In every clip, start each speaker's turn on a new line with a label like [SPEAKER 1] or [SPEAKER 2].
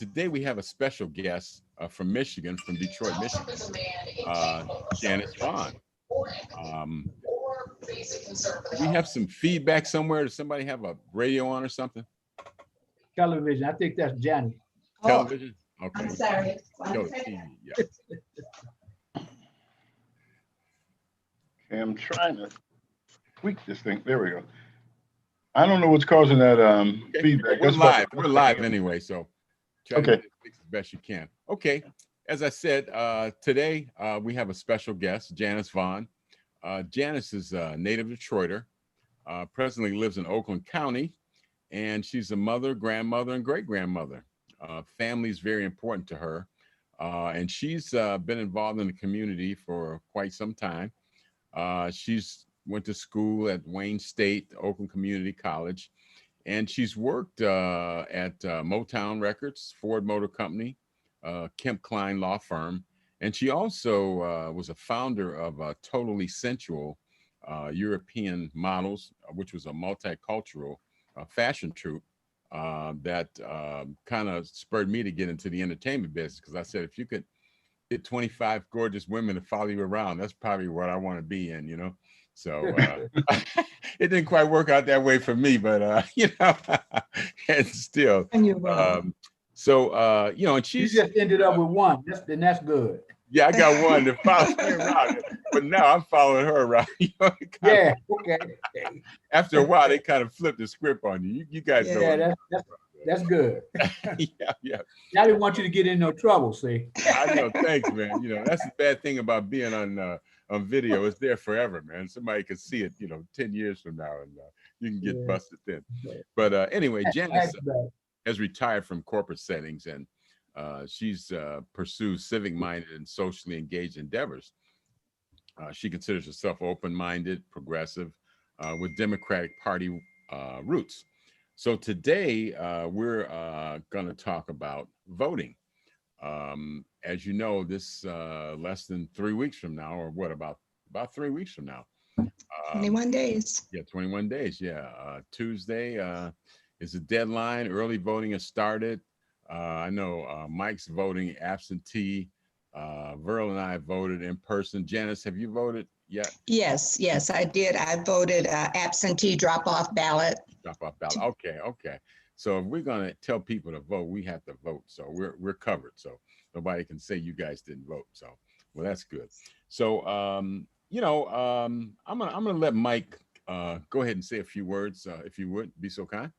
[SPEAKER 1] Today we have a special guest from Michigan, from Detroit, Michigan, Janis Vaughn. We have some feedback somewhere. Does somebody have a radio on or something?
[SPEAKER 2] Television. I think that's Janis.
[SPEAKER 1] Television? Okay.
[SPEAKER 3] I'm sorry.
[SPEAKER 1] Yo, TV, yeah.
[SPEAKER 4] Okay, I'm trying to tweak this thing. There we go. I don't know what's causing that feedback.
[SPEAKER 1] We're live. We're live anyway, so try to fix as best you can. Okay. As I said, today we have a special guest, Janis Vaughn. Janis is a native Detroiter, presently lives in Oakland County, and she's a mother, grandmother, and great-grandmother. Family is very important to her, and she's been involved in the community for quite some time. She's went to school at Wayne State, Oakland Community College, and she's worked at Motown Records, Ford Motor Company, Kemp Klein Law Firm, and she also was a founder of Totally Sensual European Models, which was a multicultural fashion troupe that kind of spurred me to get into the entertainment business, because I said, if you could get 25 gorgeous women to follow you around, that's probably what I want to be in, you know? So it didn't quite work out that way for me, but you know, and still. So, you know, and she's
[SPEAKER 2] You just ended up with one, and that's good.
[SPEAKER 1] Yeah, I got one to follow me around, but now I'm following her around. You know,
[SPEAKER 2] yeah, okay.
[SPEAKER 1] After a while, they kind of flip the script on you. You guys know.
[SPEAKER 2] Yeah, that's good.
[SPEAKER 1] Yeah.
[SPEAKER 2] I didn't want you to get in no trouble, see.
[SPEAKER 1] I know, thanks, man. You know, that's the bad thing about being on video. It's there forever, man. Somebody can see it, you know, 10 years from now, and you can get busted thin. But anyway, Janis has retired from corporate settings, and she's pursues civic-minded and socially engaged endeavors. She considers herself open-minded, progressive, with Democratic Party roots. So today we're going to talk about voting. As you know, this less than 3 weeks from now, or what, about 3 weeks from now.
[SPEAKER 3] 21 days.
[SPEAKER 1] Yeah, 21 days. Yeah, Tuesday is the deadline. Early voting has started. I know Mike's voting absentee. Verle and I voted in person. Janis, have you voted yet?
[SPEAKER 3] Yes, I did. I voted absentee drop-off ballot.
[SPEAKER 1] Drop-off ballot. Okay. So if we're gonna tell people to vote, we have to vote. So we're covered. So nobody can say you guys didn't vote. So well, that's good. So you know, I'm gonna let Mike go ahead and say a few words, if you would be so kind.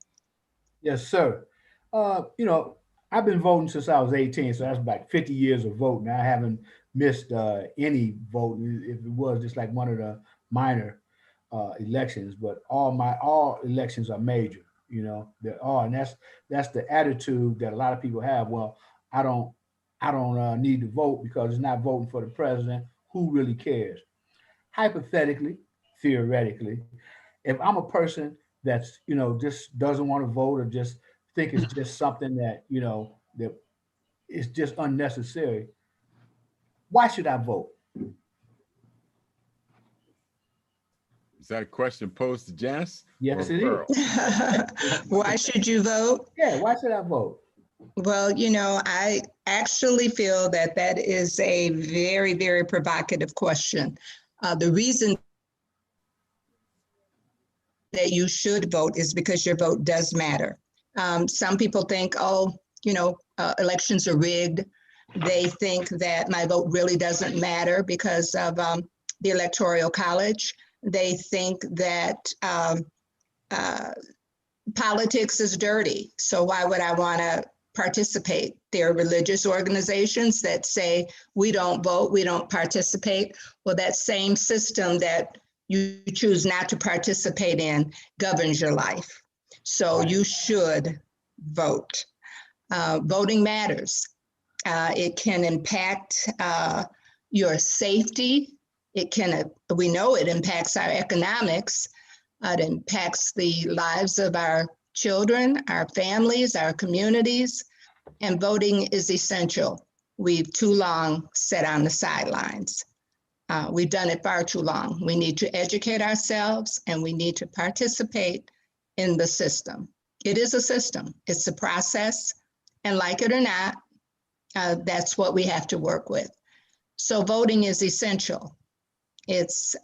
[SPEAKER 2] Yes, sir. You know, I've been voting since I was 18, so that's about 50 years of voting. I haven't missed any voting. If it was just like one of the minor elections, but all elections are major. You know, and that's the attitude that a lot of people have. Well, I don't need to vote because it's not voting for the president. Who really cares? Hypothetically, theoretically, if I'm a person that's, you know, just doesn't want to vote or just think it's just something that, you know, that is just unnecessary, why should I vote?
[SPEAKER 1] Is that a question posed to Janis?
[SPEAKER 2] Yes, it is.
[SPEAKER 3] Why should you vote?
[SPEAKER 2] Yeah, why should I vote?
[SPEAKER 3] Well, you know, I actually feel that is a very, very provocative question. The reason that you should vote is because your vote does matter. Some people think, oh, you know, elections are rigged. They think that my vote really doesn't matter because of the Electoral College. They think that politics is dirty. So why would I want to participate? There are religious organizations that say we don't vote, we don't participate. Well, that same system that you choose not to participate in governs your life. So you should vote. Voting matters. It can impact your safety. We know it impacts our economics. It impacts the lives of our children, our families, our communities, and voting is essential. We've too long sat on the sidelines. We've done it far too long. We need to educate ourselves and we need to participate in the system. It is a system. It's a process. And like it or not, that's what we have to work with. So voting is essential. It's,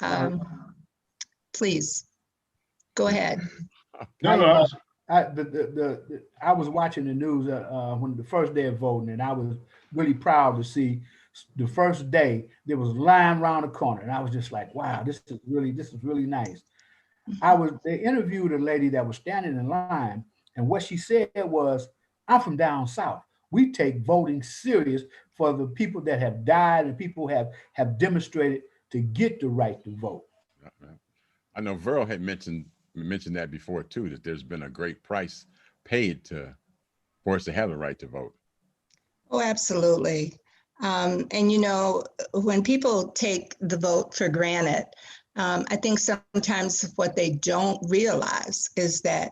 [SPEAKER 3] please, go ahead.
[SPEAKER 4] No,
[SPEAKER 2] I was watching the news when the first day of voting, and I was really proud to see the first day there was a line around the corner, and I was just like, wow, this is really nice. They interviewed a lady that was standing in line, and what she said was, I'm from down south. We take voting serious for the people that have died and people have demonstrated to get the right to vote.
[SPEAKER 1] I know Verle had mentioned that before too, that there's been a great price paid for us to have the right to vote.
[SPEAKER 3] Oh, absolutely. And you know, when people take the vote for granted, I think sometimes what they don't realize is that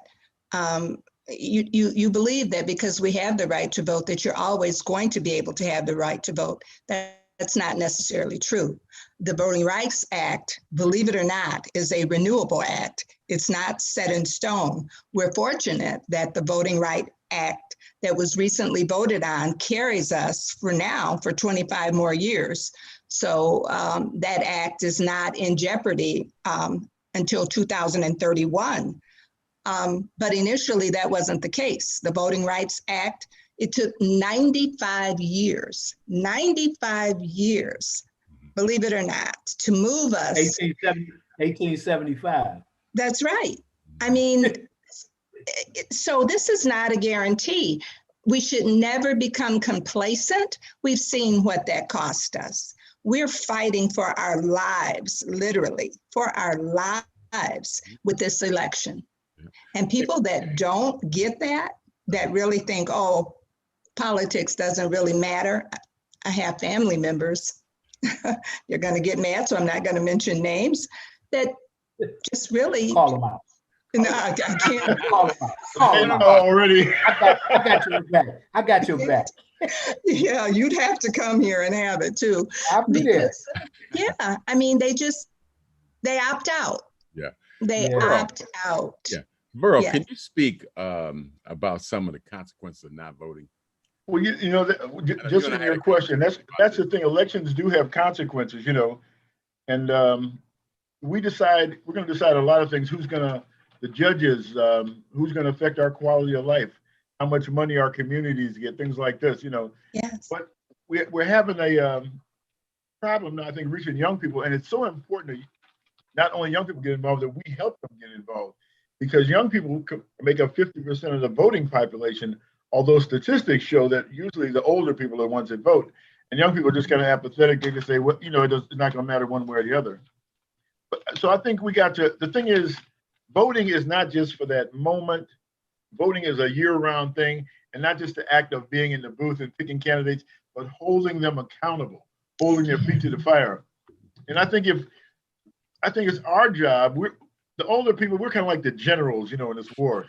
[SPEAKER 3] you believe that because we have the right to vote, that you're always going to be able to have the right to vote. That's not necessarily true. The Voting Rights Act, believe it or not, is a renewable act. It's not set in stone. We're fortunate that the Voting Rights Act that was recently voted on carries us for 25 more years. So that act is not in jeopardy until 2031. But initially that wasn't the case. The Voting Rights Act, it took 95 years, believe it or not, to move us.
[SPEAKER 2] 1875.
[SPEAKER 3] That's right. I mean, so this is not a guarantee. We should never become complacent. We've seen what that cost us. We're fighting for our lives, literally, for our lives with this election. And people that don't get that really think, oh, politics doesn't really matter. I have family members, you're going to get mad, so I'm not going to mention names, that just really
[SPEAKER 2] call them out.
[SPEAKER 3] No, I can't.
[SPEAKER 2] Call them out. Call them out.
[SPEAKER 4] Already.
[SPEAKER 2] I got your back. I got your back.
[SPEAKER 3] Yeah, you'd have to come here and have it too.
[SPEAKER 2] I'll be there.
[SPEAKER 3] Yeah, I mean, they opt out.
[SPEAKER 1] Yeah.
[SPEAKER 3] They opt out.
[SPEAKER 1] Yeah. Verle,
[SPEAKER 3] Yes.
[SPEAKER 1] can you speak about some of the consequences of not voting?
[SPEAKER 4] Well, you know, just in your question, that's the thing. Elections do have consequences, you know, and we're going to decide a lot of things. The judges, who's going to affect our quality of life, how much money our communities get, things like this, you know.
[SPEAKER 3] Yes.
[SPEAKER 4] But we're having a problem now, I think, reaching young people, and it's so important that not only young people get involved, that we help them get involved, because young people make up 50% of the voting population, although statistics show that usually the older people are the ones that vote, and young people are just kind of apathetic. They can say, well, you know, it's not going to matter one way or the other. So I think the thing is, voting is not just for that moment. Voting is a year-round thing, and not just the act of being in the booth and picking candidates, but holding them accountable, holding their feet to the fire. And I think it's our job. The older people, we're kind of like the generals, you know, in this war,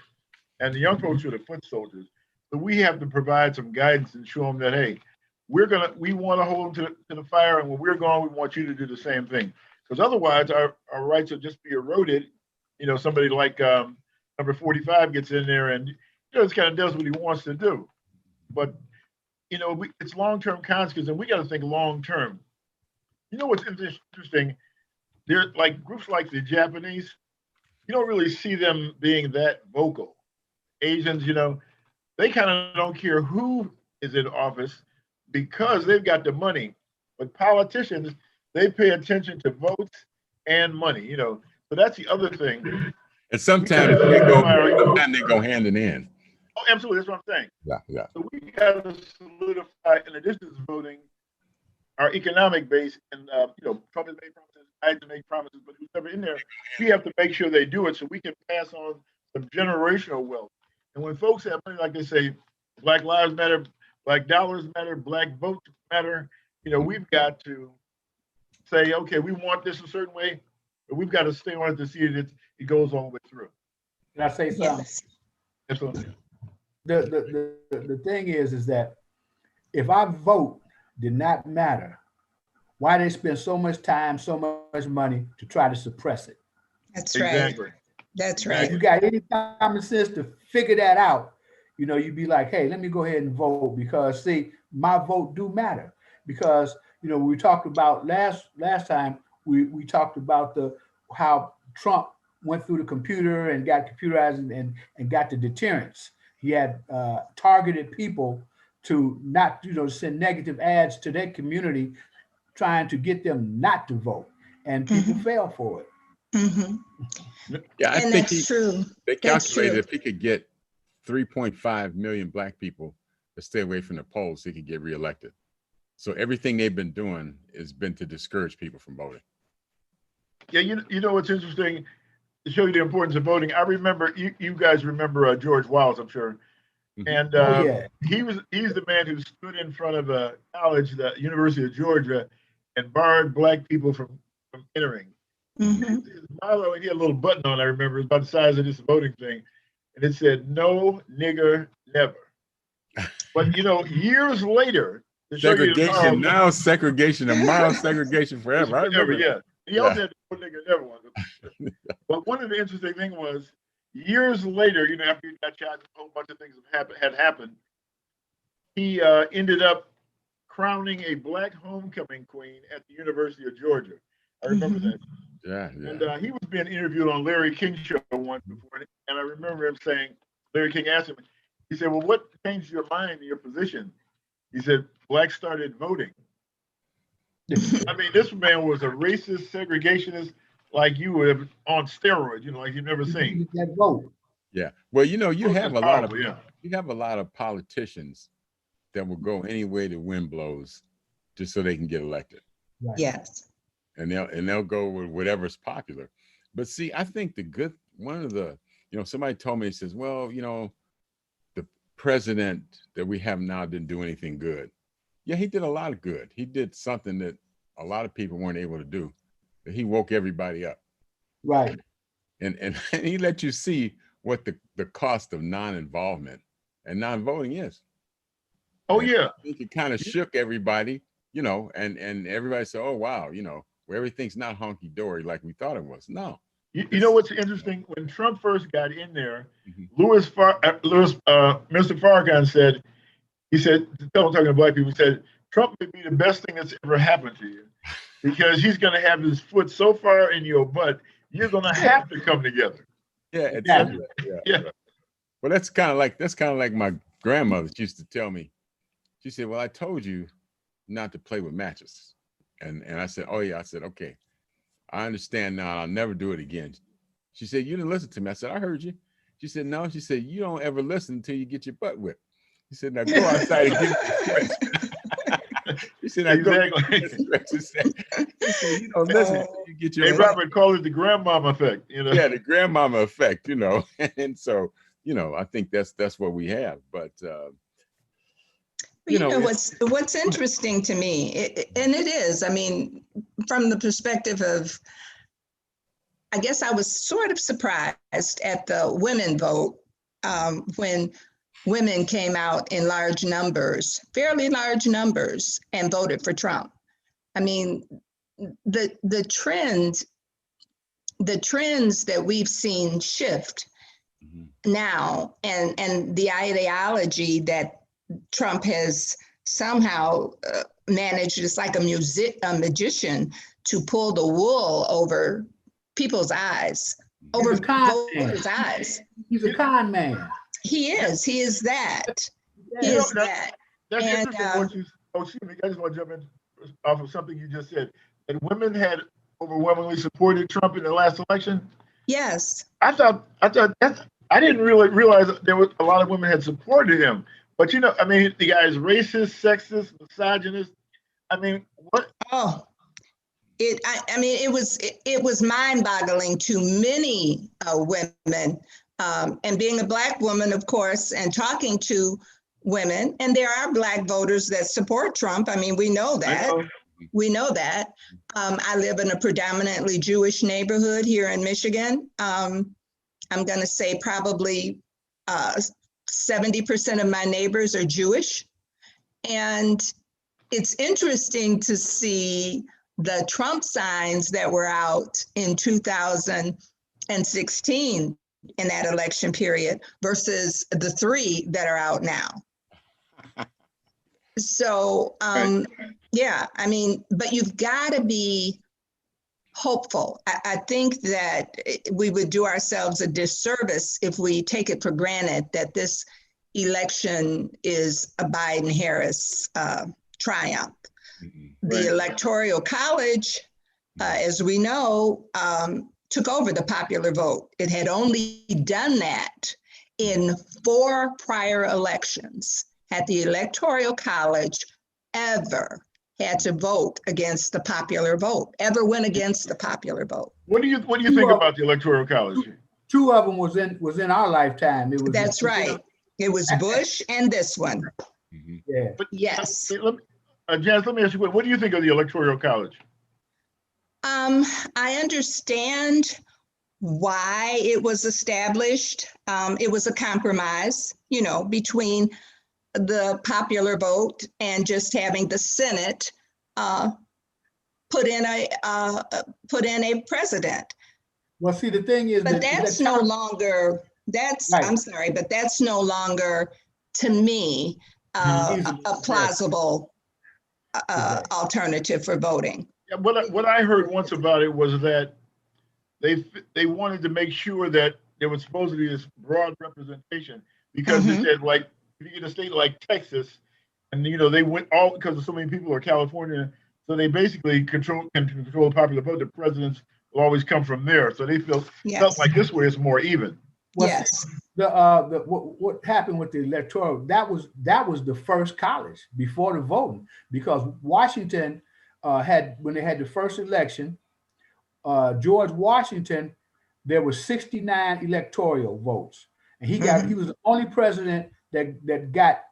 [SPEAKER 4] and the young folks are the foot soldiers. So we have to provide some guidance and show them that, hey, we want to hold them to the fire, and when we're gone, we want you to do the same thing. Because otherwise, our rights will just be eroded. You know, somebody like number 45 gets in there and, you know, just kind of does what he wants to do. But, you know, it's long-term consequences, and we got to think long-term. You know what's interesting? They're like groups like the Japanese, you don't really see them being that vocal. Asians, you know, they kind of don't care who is in office because they've got the money. But politicians, they pay attention to votes and money, you know. So that's the other thing.
[SPEAKER 1] And sometimes they go hand in hand.
[SPEAKER 4] Oh, absolutely. That's what I'm saying.
[SPEAKER 1] Yeah.
[SPEAKER 4] So we got to solidify, in addition to voting, our economic base. And, you know, Trump has made promises, I had to make promises, but who's never in there. We have to make sure they do it so we can pass on some generational wealth. And when folks have money, like they say, Black lives matter, Black dollars matter, Black votes matter, you know, we've got to say, okay, we want this a certain way, but we've got to stay on it to see that it goes all the way through.
[SPEAKER 2] Can I say something?
[SPEAKER 3] Yes.
[SPEAKER 4] Absolutely.
[SPEAKER 2] The thing is that if our vote did not matter, why they spend so much time, so much money to try to suppress it?
[SPEAKER 3] That's right.
[SPEAKER 4] Exactly.
[SPEAKER 3] That's
[SPEAKER 2] If
[SPEAKER 3] right.
[SPEAKER 2] you got any common sense to figure that out, you'd be like, hey, let me go ahead and vote because see, my vote do matter. Because we talked about last time we talked about how Trump went through the computer and got computerized and got the deterrence. He had targeted people to not send negative ads to their community, trying to get them not to vote, and people fell for it.
[SPEAKER 1] Yeah, I
[SPEAKER 3] And
[SPEAKER 1] think
[SPEAKER 3] that's true.
[SPEAKER 1] they
[SPEAKER 3] That's
[SPEAKER 1] calculated
[SPEAKER 3] true.
[SPEAKER 1] if he could get 3.5 million black people to stay away from the polls, he could get reelected. So everything they've been doing has been to discourage people from voting.
[SPEAKER 4] Yeah, you know what's interesting to show you the importance of voting. I remember you guys remember George Wallace, I'm sure, and he's the man who stood in front of a college, the University of Georgia, and barred black people from entering. His motto, and he had a little button on, I remember, it was about the size of this voting thing, and it said, "No nigger, never." But years later, to show you the power
[SPEAKER 1] Segregation
[SPEAKER 4] of-
[SPEAKER 1] now, segregation tomorrow, segregation forever. I remember that.
[SPEAKER 4] yeah. He also had the "No nigger, never" one. But one of the interesting things was, years later, after he got shot, and a whole bunch of things had happened, he ended up crowning a black homecoming queen at the University of Georgia. I remember that.
[SPEAKER 1] Yeah.
[SPEAKER 4] And he was being interviewed on Larry King's show once before, and I remember him saying, Larry King asked him, he said, "Well, what changed your mind and your position?" He said, "Blacks started voting." I mean, this man was a racist, segregationist, like you would have on steroids, like you've never seen.
[SPEAKER 2] That vote.
[SPEAKER 1] Yeah. Well, you have a lot of
[SPEAKER 4] yeah.
[SPEAKER 1] you have a lot of politicians that will go any way the wind blows just so they can get elected.
[SPEAKER 2] Right.
[SPEAKER 3] Yes.
[SPEAKER 1] And they'll go with whatever's popular. But see, I think one of the, somebody told me, he says, well, the president that we have now didn't do anything good. Yeah, he did a lot of good. He did something that a lot of people weren't able to do. That he woke everybody up.
[SPEAKER 2] Right.
[SPEAKER 1] And he let you see what the cost of non-involvement and non-voting is.
[SPEAKER 4] Oh,
[SPEAKER 1] and
[SPEAKER 4] yeah.
[SPEAKER 1] I think it kind of shook everybody, and everybody said, oh, wow, where everything's not hunky-dory like we thought it was. No.
[SPEAKER 4] You know what's interesting? When Trump first got in there, Mr. Farrakhan said, talking to black people, said, Trump may be the best thing that's ever happened to you because he's going to have his foot so far in your butt, you're going to have to come together.
[SPEAKER 1] Yeah,
[SPEAKER 4] exactly. Yeah.
[SPEAKER 1] Well, that's kind of like my grandmother. She used to tell me, she said, well, I told you not to play with matches. And I said, oh, yeah. I said, okay, I understand now. I'll never do it again. She said, you didn't listen to me. I said, I heard you. She said, no. She said, you don't ever listen until you get your butt whipped. She said, now go outside and give me a stretch. She said, now
[SPEAKER 4] exactly.
[SPEAKER 1] Go get a stretch. She said, you don't listen until you get your
[SPEAKER 4] Robert called it the grandmama effect.
[SPEAKER 1] Yeah, the grandmama effect, And so, I think that's what we have. But
[SPEAKER 3] what's interesting to me, and it is, I mean, from the perspective of, I guess I was sort of surprised at the women vote when women came out in large numbers, fairly large numbers, and voted for Trump. I mean, the trends that we've seen shift now, and the ideology that Trump has somehow managed, just like a magician, to pull the wool over people's eyes, over voters' eyes.
[SPEAKER 2] He's a con man.
[SPEAKER 3] He is. He is that. He is that.
[SPEAKER 4] That's interesting. Excuse me, I just want to jump in off of something you just said. That women had overwhelmingly supported Trump in the last election.
[SPEAKER 3] Yes.
[SPEAKER 4] I thought I didn't really realize that there was a lot of women had supported him. But I mean, the guy is racist, sexist, misogynist. I mean, what?
[SPEAKER 3] Oh, it was mind-boggling to many women, and being a Black woman, of course, and talking to women, and there are Black voters that support Trump. I mean, we know that. We know that. I live in a predominantly Jewish neighborhood here in Michigan. I'm going to say probably 70% of my neighbors are Jewish. And it's interesting to see the Trump signs that were out in 2016 in that election period versus the 3 that are out now. So, yeah, I mean, but you've got to be hopeful. I think that we would do ourselves a disservice if we take it for granted that this election is a Biden-Harris triumph. The Electoral College, as we know, took over the popular vote. It had only done that in 4 prior elections. Had the Electoral College ever had to vote against the popular vote, ever went against the popular vote?
[SPEAKER 4] What do you think about the Electoral College?
[SPEAKER 2] 2 of them was in our lifetime. It was.
[SPEAKER 3] That's right. It was Bush and this one.
[SPEAKER 2] Yeah.
[SPEAKER 4] But
[SPEAKER 3] Yes.
[SPEAKER 4] Janis, let me ask you, what do you think of the Electoral College?
[SPEAKER 3] I understand why it was established. It was a compromise, you know, between the popular vote and just having the Senate put in a president.
[SPEAKER 2] Well, see, the thing is,
[SPEAKER 3] but that's no longer. That's right. I'm sorry, but that's no longer, to me, a plausible alternative for voting.
[SPEAKER 4] Yeah, what I heard once about it was that they wanted to make sure that there was supposed to be this broad representation, because they said, like, if you get a state like Texas, and you know they went all because so many people are California, so they basically can control the popular vote. The presidents will always come from there, so they felt like this way is more even.
[SPEAKER 2] Well, what happened with the electoral, that was the first college before the voting, because Washington when they had the first election, George Washington, there were 69 electoral votes, and he was the only president that got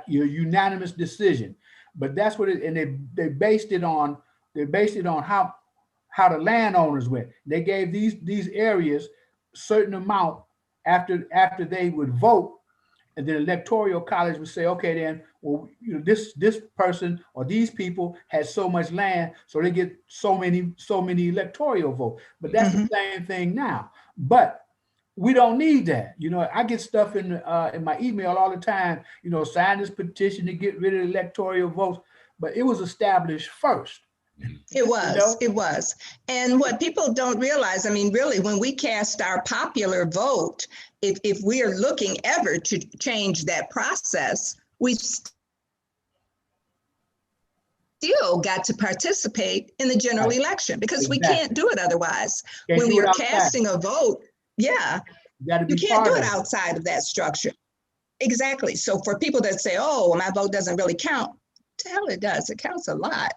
[SPEAKER 2] your unanimous decision. But that's what it, and they based it on how the landowners went. They gave these areas certain amount after they would vote, and then electoral college would say, okay, then, well, you know, this person or these people has so much land, so they get so many electoral votes. But that's the same thing now. But we don't need that. You know, I get stuff in my email all the time, you know, sign this petition to get rid of electoral votes, but it was established first.
[SPEAKER 3] It was, it was. And what people don't realize, I mean, really, when we cast our popular vote, if we are looking ever to change that process, we still got to participate in the general election, because we can't do it otherwise. When we are casting a vote, you can't do it outside of that structure. Exactly. So for people that say, oh, well, my vote doesn't really count, to hell it does. It counts a lot.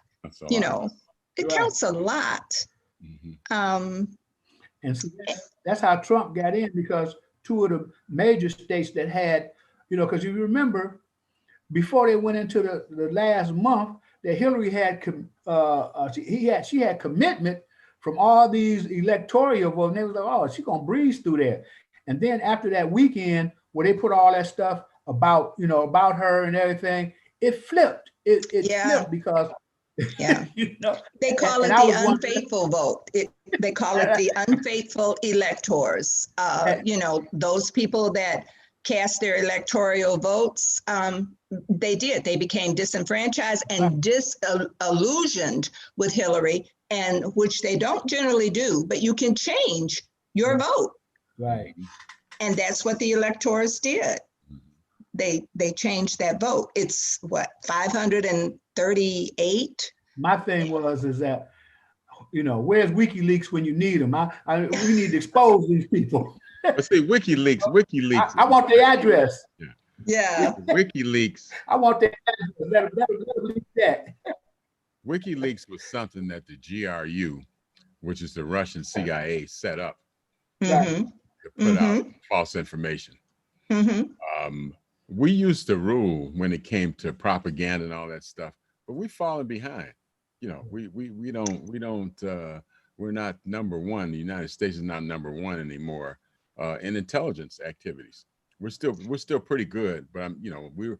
[SPEAKER 3] You know, it counts a lot.
[SPEAKER 2] And so that's how Trump got in, because 2 of the major states that had, you know, because you remember before they went into the last month, that Hillary had she had commitment from all these electoral votes, and they was like, oh, she's gonna breeze through there. And then after that weekend where they put all that stuff about, you know, about her and everything, it flipped. It flipped because you know,
[SPEAKER 3] they call it the unfaithful vote. They call it the unfaithful electors. You know, those people that cast their electoral votes, they became disenfranchised and disillusioned with Hillary, and which they don't generally do, but you can change your vote.
[SPEAKER 2] Right.
[SPEAKER 3] And that's what the electors did. They changed that vote. It's what, 538?
[SPEAKER 2] My thing is that, you know, where's WikiLeaks when you need them? We need to expose these people.
[SPEAKER 1] Let's say WikiLeaks.
[SPEAKER 2] I want the address.
[SPEAKER 3] Yeah.
[SPEAKER 1] WikiLeaks.
[SPEAKER 2] I want the address. Better leak that.
[SPEAKER 1] WikiLeaks was something that the GRU, which is the Russian CIA, set up
[SPEAKER 2] Right.
[SPEAKER 1] to put out false information. We used to rule when it came to propaganda and all that stuff, but we've fallen behind. You know, we're not number one. The United States is not number one anymore in intelligence activities. We're still pretty good, but you know, we're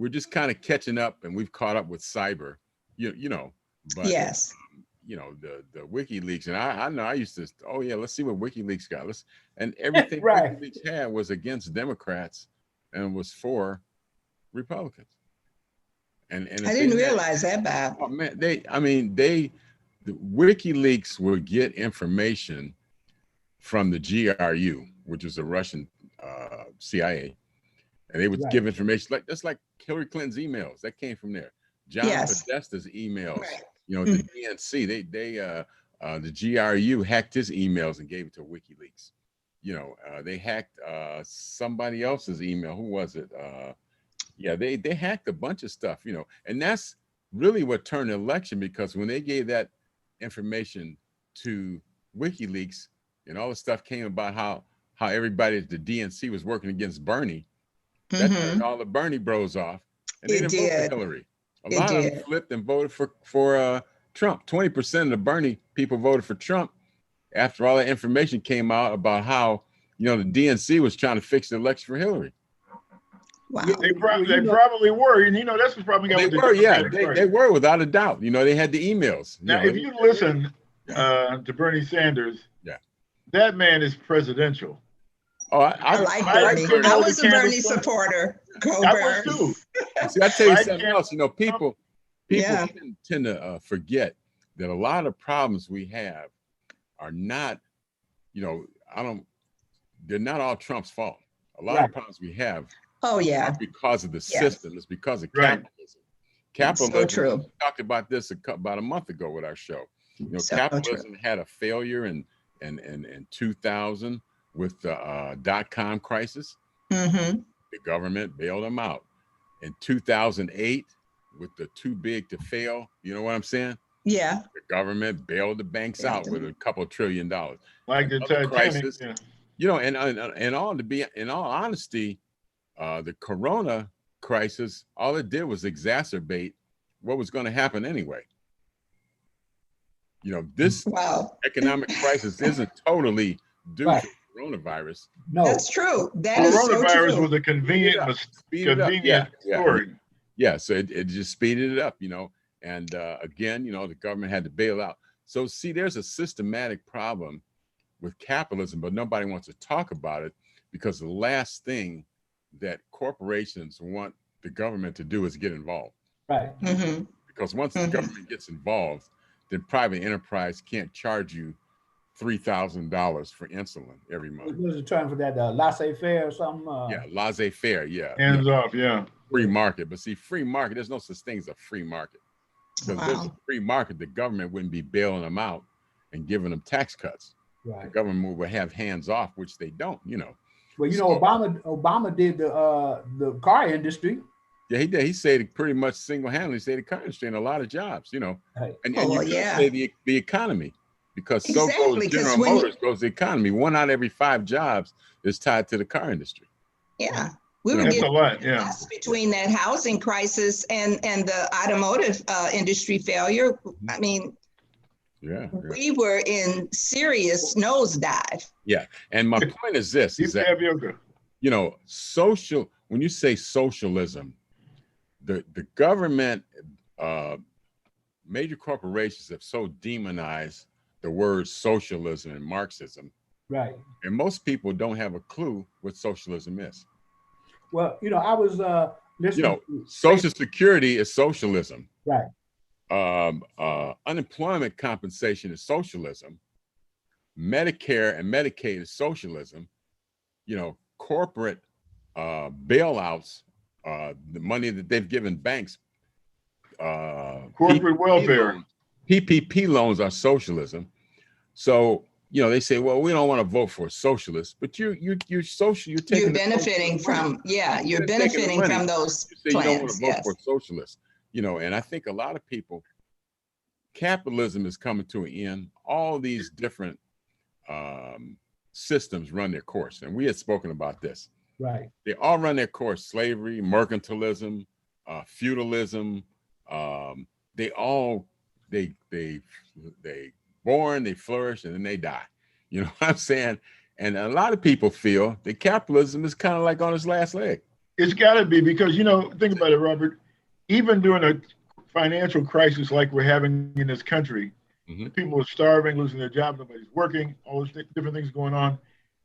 [SPEAKER 1] just kind of catching up, and we've caught up with cyber. You know, but
[SPEAKER 3] yes.
[SPEAKER 1] the WikiLeaks, and I know I used to, oh yeah, let's see what WikiLeaks got. And everything
[SPEAKER 2] Right.
[SPEAKER 1] WikiLeaks had was against Democrats and was for Republicans. And
[SPEAKER 3] I didn't realize that, Bob.
[SPEAKER 1] Oh man, the WikiLeaks would get information from the GRU, which is the Russian CIA, and they would give information like Hillary Clinton's emails that came from there. John Podesta's emails, the DNC, the GRU hacked his emails and gave it to WikiLeaks. They hacked somebody else's email. Who was it? They hacked a bunch of stuff, and that's really what turned the election, because when they gave that information to WikiLeaks and all the stuff came about how everybody at the DNC was working against Bernie, that turned all the Bernie bros off, and they didn't vote for Hillary. A lot of them flipped and voted for Trump. 20% of the Bernie people voted for Trump after all that information came out about how, the DNC was trying to fix the election for Hillary.
[SPEAKER 3] Wow.
[SPEAKER 4] They probably were, and that's what's probably
[SPEAKER 1] they were, they were without a doubt. They had the emails.
[SPEAKER 4] Now, if you listen to Bernie Sanders, that man is presidential.
[SPEAKER 1] Oh, I
[SPEAKER 3] like Bernie. I was a Bernie supporter. Go
[SPEAKER 4] I was too.
[SPEAKER 1] See, I tell you something else. People tend to forget that a lot of problems we have are not, they're not all Trump's fault. A lot of problems we have.
[SPEAKER 3] Oh yeah.
[SPEAKER 1] Are because of the system. It's because of capitalism. Capitalism.
[SPEAKER 3] So true.
[SPEAKER 1] We talked about this about a month ago with our show. Capitalism had a failure in 2000 with the .com crisis. The government bailed them out. In 2008, with the too big to fail, you know what I'm saying?
[SPEAKER 3] Yeah.
[SPEAKER 1] The government bailed the banks out with a couple $1 trillion.
[SPEAKER 4] Like the Titanic,
[SPEAKER 1] crisis. And in all honesty, the Corona crisis, all it did was exacerbate what was going to happen anyway. This economic crisis isn't totally due to coronavirus.
[SPEAKER 2] No,
[SPEAKER 3] that's true.
[SPEAKER 4] Coronavirus was a convenient story.
[SPEAKER 1] Yeah, so it just speeded it up, and again, the government had to bail out. So see, there's a systematic problem with capitalism, but nobody wants to talk about it because the last thing that corporations want the government to do is get involved.
[SPEAKER 2] Right.
[SPEAKER 1] Because once the government gets involved, then private enterprise can't charge you $3,000 for insulin every month.
[SPEAKER 2] What was the term for that? Laissez-faire or something?
[SPEAKER 1] Laissez-faire,
[SPEAKER 4] Hands off,
[SPEAKER 1] free market. But see, free market, there's no such thing as a free market. Because if there's a free market, the government wouldn't be bailing them out and giving them tax cuts.
[SPEAKER 2] Right.
[SPEAKER 1] The government would have hands off, which they don't,
[SPEAKER 2] Well, Obama did the car industry.
[SPEAKER 1] Yeah, he did. He saved pretty much single-handedly saved the car industry and a lot of jobs, and you say the economy, because so goes General Motors, goes the economy. 1 out of every 5 jobs is tied to the car industry.
[SPEAKER 3] Yeah. We were getting
[SPEAKER 4] a lot,
[SPEAKER 3] between that housing crisis and the automotive industry failure. I mean, we were in serious nosedive. Yeah,
[SPEAKER 1] and my point is this: is that when you say socialism, the government, major corporations have so demonized the words socialism and Marxism,
[SPEAKER 2] right?
[SPEAKER 1] And most people don't have a clue what socialism is.
[SPEAKER 2] Well, I was listening.
[SPEAKER 1] Social Security is socialism.
[SPEAKER 2] Right.
[SPEAKER 1] Unemployment compensation is socialism. Medicare and Medicaid is socialism. Corporate bailouts, the money that they've given banks,
[SPEAKER 4] corporate welfare,
[SPEAKER 1] PPP loans are socialism. So they say, well, we don't want to vote for a socialist, but you're social. You're
[SPEAKER 3] benefiting from you're benefiting from those plans.
[SPEAKER 1] You don't want to vote for a socialist. And I think a lot of people, capitalism is coming to an end. All these different systems run their course. And we had spoken about this.
[SPEAKER 2] Right.
[SPEAKER 1] They all run their course: slavery, mercantilism, feudalism. They born, they flourish, and then they die. You know what I'm saying? And a lot of people feel that capitalism is kind of like on its last leg.
[SPEAKER 4] It's got to be, because, think about it, Robert. Even during a financial crisis like we're having in this country, People are starving, losing their job, nobody's working, all those different things going on.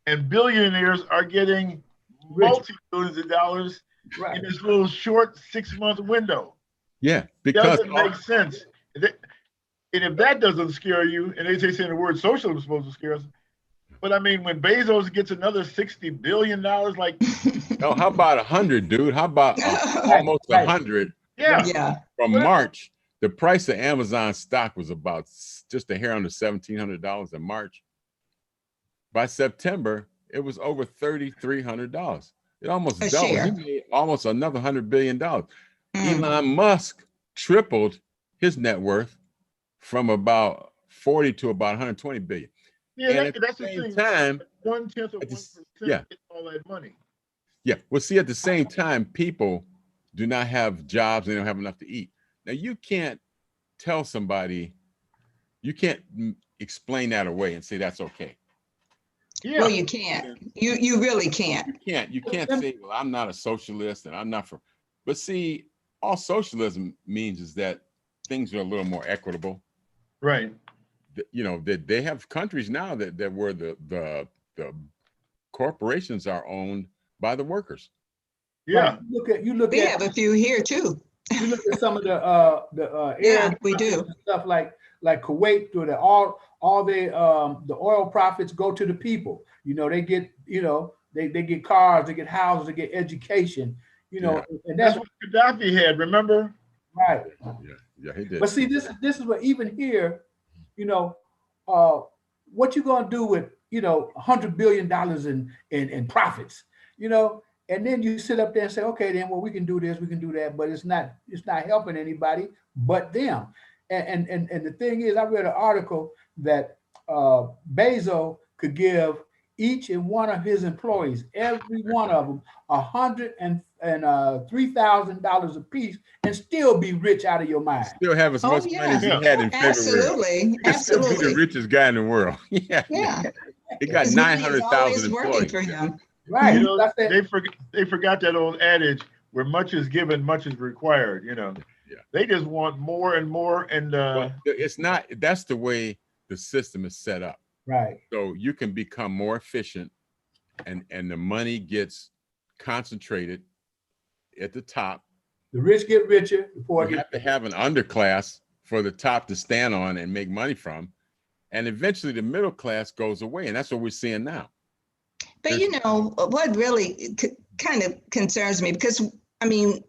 [SPEAKER 4] And billionaires are getting multi-billions of dollars in this little short 6-month window.
[SPEAKER 1] Yeah, because
[SPEAKER 4] doesn't make sense. And if that doesn't scare you, and they say the word socialism is supposed to scare us, but I mean, when Bezos gets another $60 billion, like,
[SPEAKER 1] no, how about 100, dude? How about almost 100?
[SPEAKER 3] Yeah.
[SPEAKER 1] From March, the price of Amazon stock was about just a hair under $1,700 in March. By September, it was over $3,300. It almost doubled.
[SPEAKER 3] Share.
[SPEAKER 1] He made almost another $100 billion. Elon Musk tripled his net worth from about 40 to about 120 billion.
[SPEAKER 4] Yeah,
[SPEAKER 1] and
[SPEAKER 4] that's the
[SPEAKER 1] same
[SPEAKER 4] thing.
[SPEAKER 1] time,
[SPEAKER 4] 1/10 of 1%
[SPEAKER 1] yeah,
[SPEAKER 4] gets all that money.
[SPEAKER 1] Yeah. Well, see, at the same time, people do not have jobs. They don't have enough to eat. Now, you can't tell somebody, you can't explain that away and say that's okay.
[SPEAKER 4] Yeah.
[SPEAKER 3] Well, you can't. You really can't.
[SPEAKER 1] You can't say, well, I'm not a socialist and I'm not for. But see, all socialism means is that things are a little more equitable.
[SPEAKER 4] Right.
[SPEAKER 1] You know, that they have countries now that where the corporations are owned by the workers.
[SPEAKER 4] Yeah.
[SPEAKER 2] You look
[SPEAKER 3] We
[SPEAKER 2] at
[SPEAKER 3] have a few here too.
[SPEAKER 2] You look at some of the
[SPEAKER 3] Yeah, we do.
[SPEAKER 2] stuff like Kuwait, where all the oil profits go to the people. You know, they get they get cars, they get houses, they get education. You know, and
[SPEAKER 4] that's what Gaddafi had. Remember?
[SPEAKER 2] Right.
[SPEAKER 1] Yeah, he did.
[SPEAKER 2] But see, this is what even here, you know, what you gonna do with $100 billion in profits, you know? And then you sit up there and say, okay, then well, we can do this, we can do that, but it's not helping anybody but them. And the thing is, I read an article that Bezos could give each and one of his employees, every one of them, $103,000 a piece, and still be rich out of your mind.
[SPEAKER 1] Still have as much money as he had in February.
[SPEAKER 3] Absolutely,
[SPEAKER 1] Still be the richest guy in the world. Yeah. He got 900,000 employees
[SPEAKER 3] for him.
[SPEAKER 2] Right.
[SPEAKER 4] You know, they forgot that old adage where much is given, much is required. You know, they just want more and more. And
[SPEAKER 1] it's not. That's the way the system is set up.
[SPEAKER 2] Right.
[SPEAKER 1] So you can become more efficient, and the money gets concentrated at the top.
[SPEAKER 2] The rich get richer.
[SPEAKER 1] You have to have an underclass for the top to stand on and make money from, and eventually the middle class goes away, and that's what we're seeing now.
[SPEAKER 3] But you know, what really kind of concerns me, because I mean,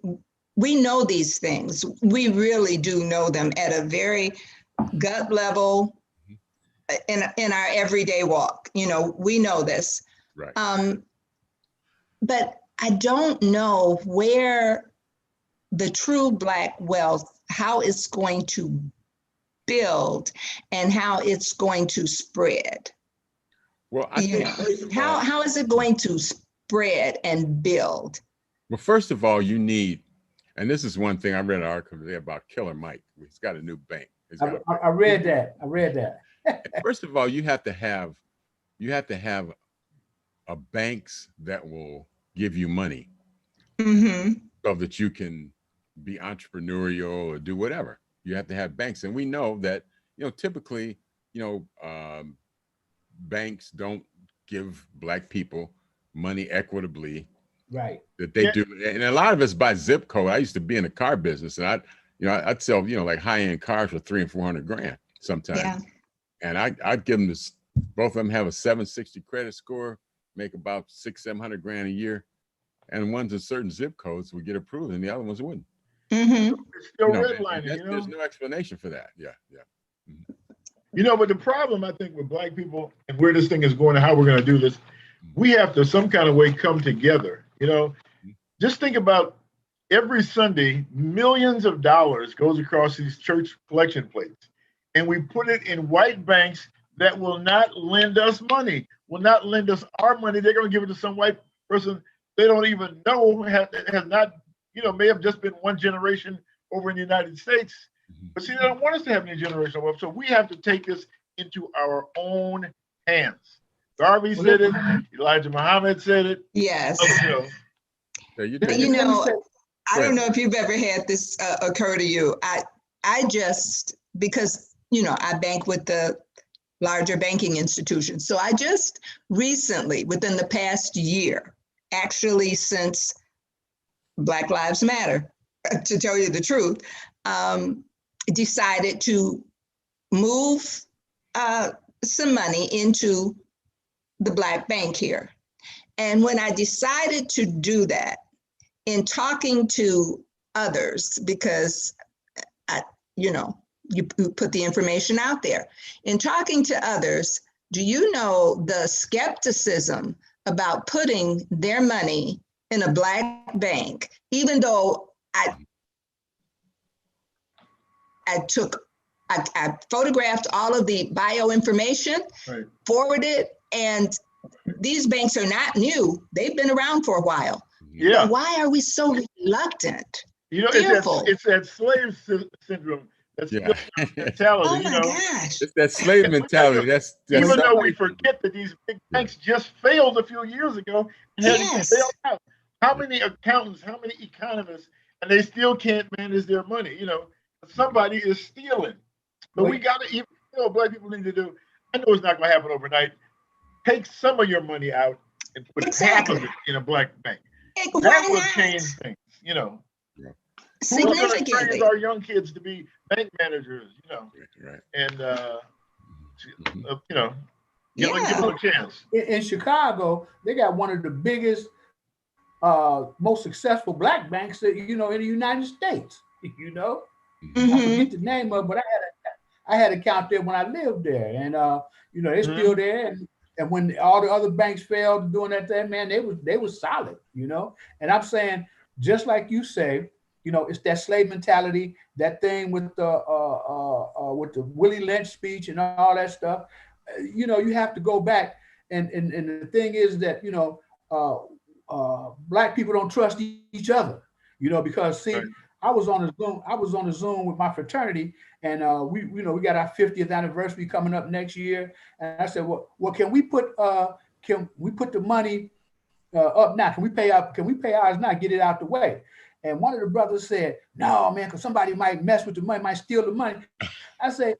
[SPEAKER 3] we know these things. We really do know them at a very gut level in our everyday walk. You know, we know this.
[SPEAKER 1] Right.
[SPEAKER 3] But I don't know where the true Black wealth, how it's going to build and how it's going to spread.
[SPEAKER 1] Well, I think
[SPEAKER 3] how is it going to spread and build?
[SPEAKER 1] Well, first of all, you need, and this is one thing I read an article today about Killer Mike. He's got a new bank.
[SPEAKER 2] I read that.
[SPEAKER 1] First of all, you have to have a banks that will give you money, so that you can be entrepreneurial or do whatever. You have to have banks, and we know that typically banks don't give Black people money equitably.
[SPEAKER 2] Right.
[SPEAKER 1] That they do, and a lot of it's by zip code. I used to be in the car business, and I'd sell like high-end cars for $300,000 and $400,000 sometimes. Yeah. And I'd give them this. Both of them have a 760 credit score, make about $600,000-$700,000 a year, and ones in certain zip codes would get approved, and the other ones wouldn't.
[SPEAKER 4] It's still redlining.
[SPEAKER 1] There's no explanation for that. Yeah.
[SPEAKER 4] But the problem I think with Black people and where this thing is going and how we're going to do this, we have to some kind of way come together. Just think about every Sunday, millions of dollars goes across these church collection plates, and we put it in white banks that will not lend us money, will not lend us our money. They're going to give it to some white person they don't even know has not, may have just been one generation over in the United States. But see, they don't want us to have any generational wealth. So we have to take this into our own hands. Garvey said it. Elijah Muhammad said it.
[SPEAKER 3] Yes.
[SPEAKER 1] So
[SPEAKER 3] I don't know if you've ever had this occur to you. I just, because I bank with the larger banking institutions. So I just recently, within the past year, actually since Black Lives Matter, to tell you the truth, decided to move some money into the Black bank here. And when I decided to do that, in talking to others, because you put the information out there, in talking to others, do you know the skepticism about putting their money in a Black bank, even though I photographed all of the bio information,
[SPEAKER 4] Right.
[SPEAKER 3] forwarded, and these banks are not new. They've been around for a while.
[SPEAKER 4] Yeah.
[SPEAKER 3] But why are we so reluctant?
[SPEAKER 4] Fearful. It's that slave syndrome. That's
[SPEAKER 1] Yeah.
[SPEAKER 4] mentality.
[SPEAKER 3] Oh my gosh.
[SPEAKER 1] It's that slave mentality. That's
[SPEAKER 4] Even though we
[SPEAKER 1] something-
[SPEAKER 4] forget that these big banks just failed a few years ago and had to get
[SPEAKER 3] Yes.
[SPEAKER 4] bailed out. How many accountants, how many economists, and they still can't manage their money? Somebody is stealing. But we got to, Black people need to do. I know it's not going to happen overnight. Take some of your money out and put half of it in a Black bank.
[SPEAKER 3] Why
[SPEAKER 4] That will
[SPEAKER 3] not?
[SPEAKER 4] change things. Who's going to
[SPEAKER 3] Significantly.
[SPEAKER 4] train our young kids to be bank managers?
[SPEAKER 1] Right.
[SPEAKER 4] And give
[SPEAKER 3] Yeah.
[SPEAKER 4] them a chance.
[SPEAKER 2] In Chicago, they got one of the biggest, most successful Black banks that, in the United States. I
[SPEAKER 3] Mhm.
[SPEAKER 2] forget the name of it, but I had an account there when I lived there, and they're still there. And when all the other banks failed doing that thing, man, they was solid, And I'm saying, just like you say, it's that slave mentality, that thing with the Willie Lynch speech and all that stuff. You have to go back, and the thing is that Black people don't trust each other, because see. Right. I was on a Zoom with my fraternity, and we got our 50th anniversary coming up next year. And I said, well, can we put the money up now? Can we pay ours now? Get it out the way. And one of the brothers said, no, man, because somebody might mess with the money, might steal the money. I said,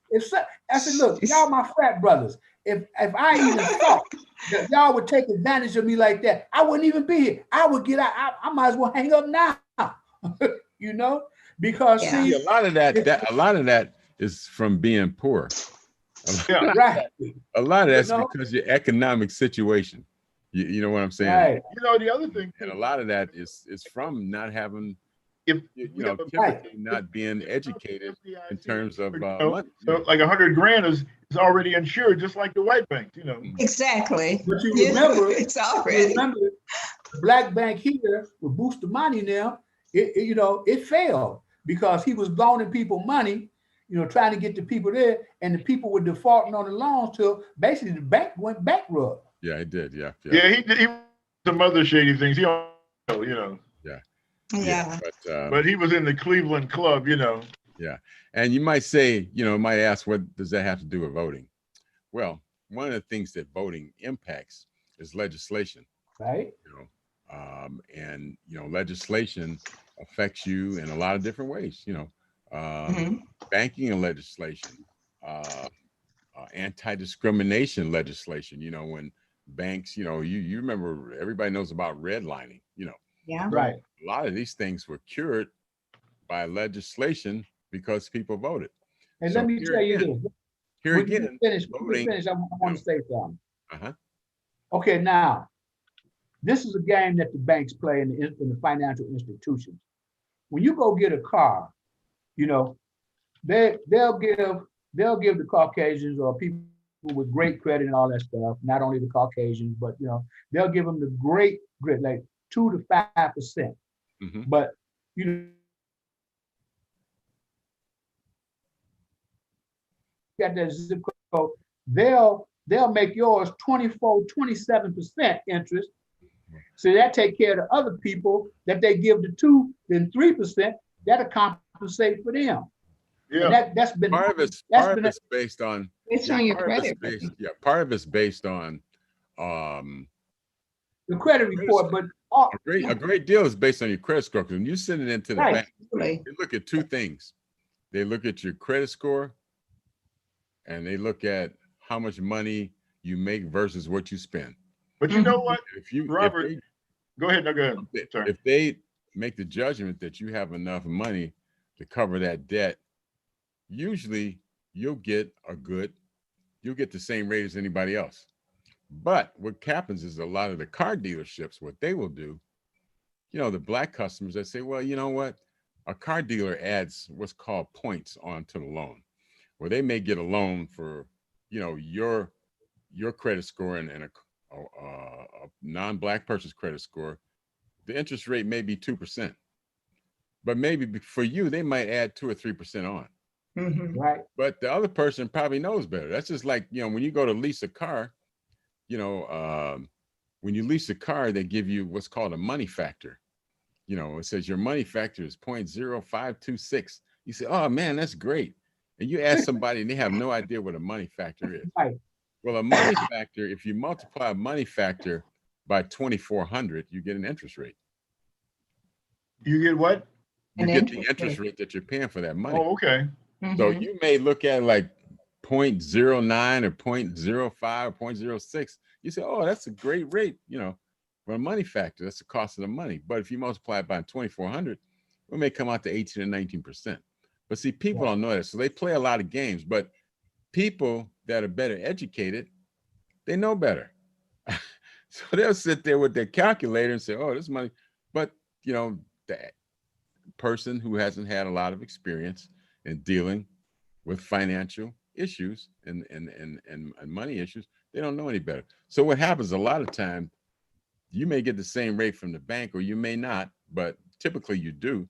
[SPEAKER 2] look, y'all my frat brothers. If I even thought that y'all would take advantage of me like that, I wouldn't even be here. I would get out. I might as well hang up now. Because see,
[SPEAKER 1] a lot of that is from being poor.
[SPEAKER 2] Right.
[SPEAKER 1] A lot of that's because your economic situation. You know what I'm saying?
[SPEAKER 2] Right.
[SPEAKER 4] The other thing,
[SPEAKER 1] and a lot of that is from not having, not being educated in terms of money.
[SPEAKER 4] So like $100,000 is already insured, just like the white banks.
[SPEAKER 3] Exactly.
[SPEAKER 2] But you remember,
[SPEAKER 3] it's already.
[SPEAKER 2] the Black bank here with Bustamante now. It failed because he was loaning people money, trying to get the people there, and the people were defaulting on the loans till basically the bank went bankrupt.
[SPEAKER 1] Yeah, it did. Yeah,
[SPEAKER 4] he did. He some other shady things.
[SPEAKER 3] Yeah.
[SPEAKER 4] But he was in the Cleveland club.
[SPEAKER 1] Yeah, and you might say, might ask, what does that have to do with voting? Well, one of the things that voting impacts is legislation.
[SPEAKER 2] Right.
[SPEAKER 1] And legislation affects you in a lot of different ways. Banking and legislation, anti-discrimination legislation. When banks, you remember, everybody knows about redlining.
[SPEAKER 3] Yeah.
[SPEAKER 2] Right.
[SPEAKER 1] A lot of these things were cured by legislation because people voted.
[SPEAKER 2] And let me tell you this.
[SPEAKER 1] Here
[SPEAKER 2] when
[SPEAKER 1] again,
[SPEAKER 2] you finish, I want to say something.
[SPEAKER 1] Uh-huh.
[SPEAKER 2] Okay, now. This is a game that the banks play in the financial institutions. When you go get a car, they'll give the Caucasians or people with great credit and all that stuff. Not only the Caucasians, but they'll give them the great grit, like 2 to 5%.
[SPEAKER 1] Mm-hmm.
[SPEAKER 2] But got that zip code, they'll make yours 24, 27% interest. So that take care of the other people that they give the 2 and 3%, that'll compensate for them.
[SPEAKER 4] Yeah.
[SPEAKER 2] And that's been
[SPEAKER 1] part of it's based on
[SPEAKER 3] your credit.
[SPEAKER 1] Part of it's based on
[SPEAKER 2] the credit report, but
[SPEAKER 1] a great deal is based on your credit score. When you send it into the bank, they look at 2 things. They look at your credit score and they look at how much money you make versus what you spend.
[SPEAKER 4] But you know what, Robert, go ahead. No, go ahead. Sorry.
[SPEAKER 1] If they make the judgment that you have enough money to cover that debt, usually you'll get the same rate as anybody else. But what happens is a lot of the car dealerships, what they will do, the black customers that say, well, you know what? A car dealer adds what's called points onto the loan, where they may get a loan for, your credit score and a non-black person's credit score. The interest rate may be 2%, but maybe for you, they might add 2 or 3% on.
[SPEAKER 2] Right.
[SPEAKER 1] But the other person probably knows better. That's just like, when you go to lease a car, when you lease a car, they give you what's called a money factor. It says your money factor is 0.0526. You say, oh man, that's great. And you ask somebody and they have no idea what a money factor is.
[SPEAKER 2] Right.
[SPEAKER 1] Well, a money factor, if you multiply a money factor by 2,400, you get an interest rate.
[SPEAKER 4] You get what?
[SPEAKER 1] You get the interest rate that you're paying for that money.
[SPEAKER 4] Oh, okay.
[SPEAKER 1] So you may look at like 0.09 or 0.05 or 0.06. You say, oh, that's a great rate, for a money factor. That's the cost of the money. But if you multiply it by 2,400, it may come out to 18 or 19%. But see, people don't know that. So they play a lot of games. But people that are better educated, they know better. So they'll sit there with their calculator and say, oh, this money. But, the person who hasn't had a lot of experience in dealing with financial issues and money issues, they don't know any better. So what happens a lot of time, you may get the same rate from the bank or you may not, but typically you do.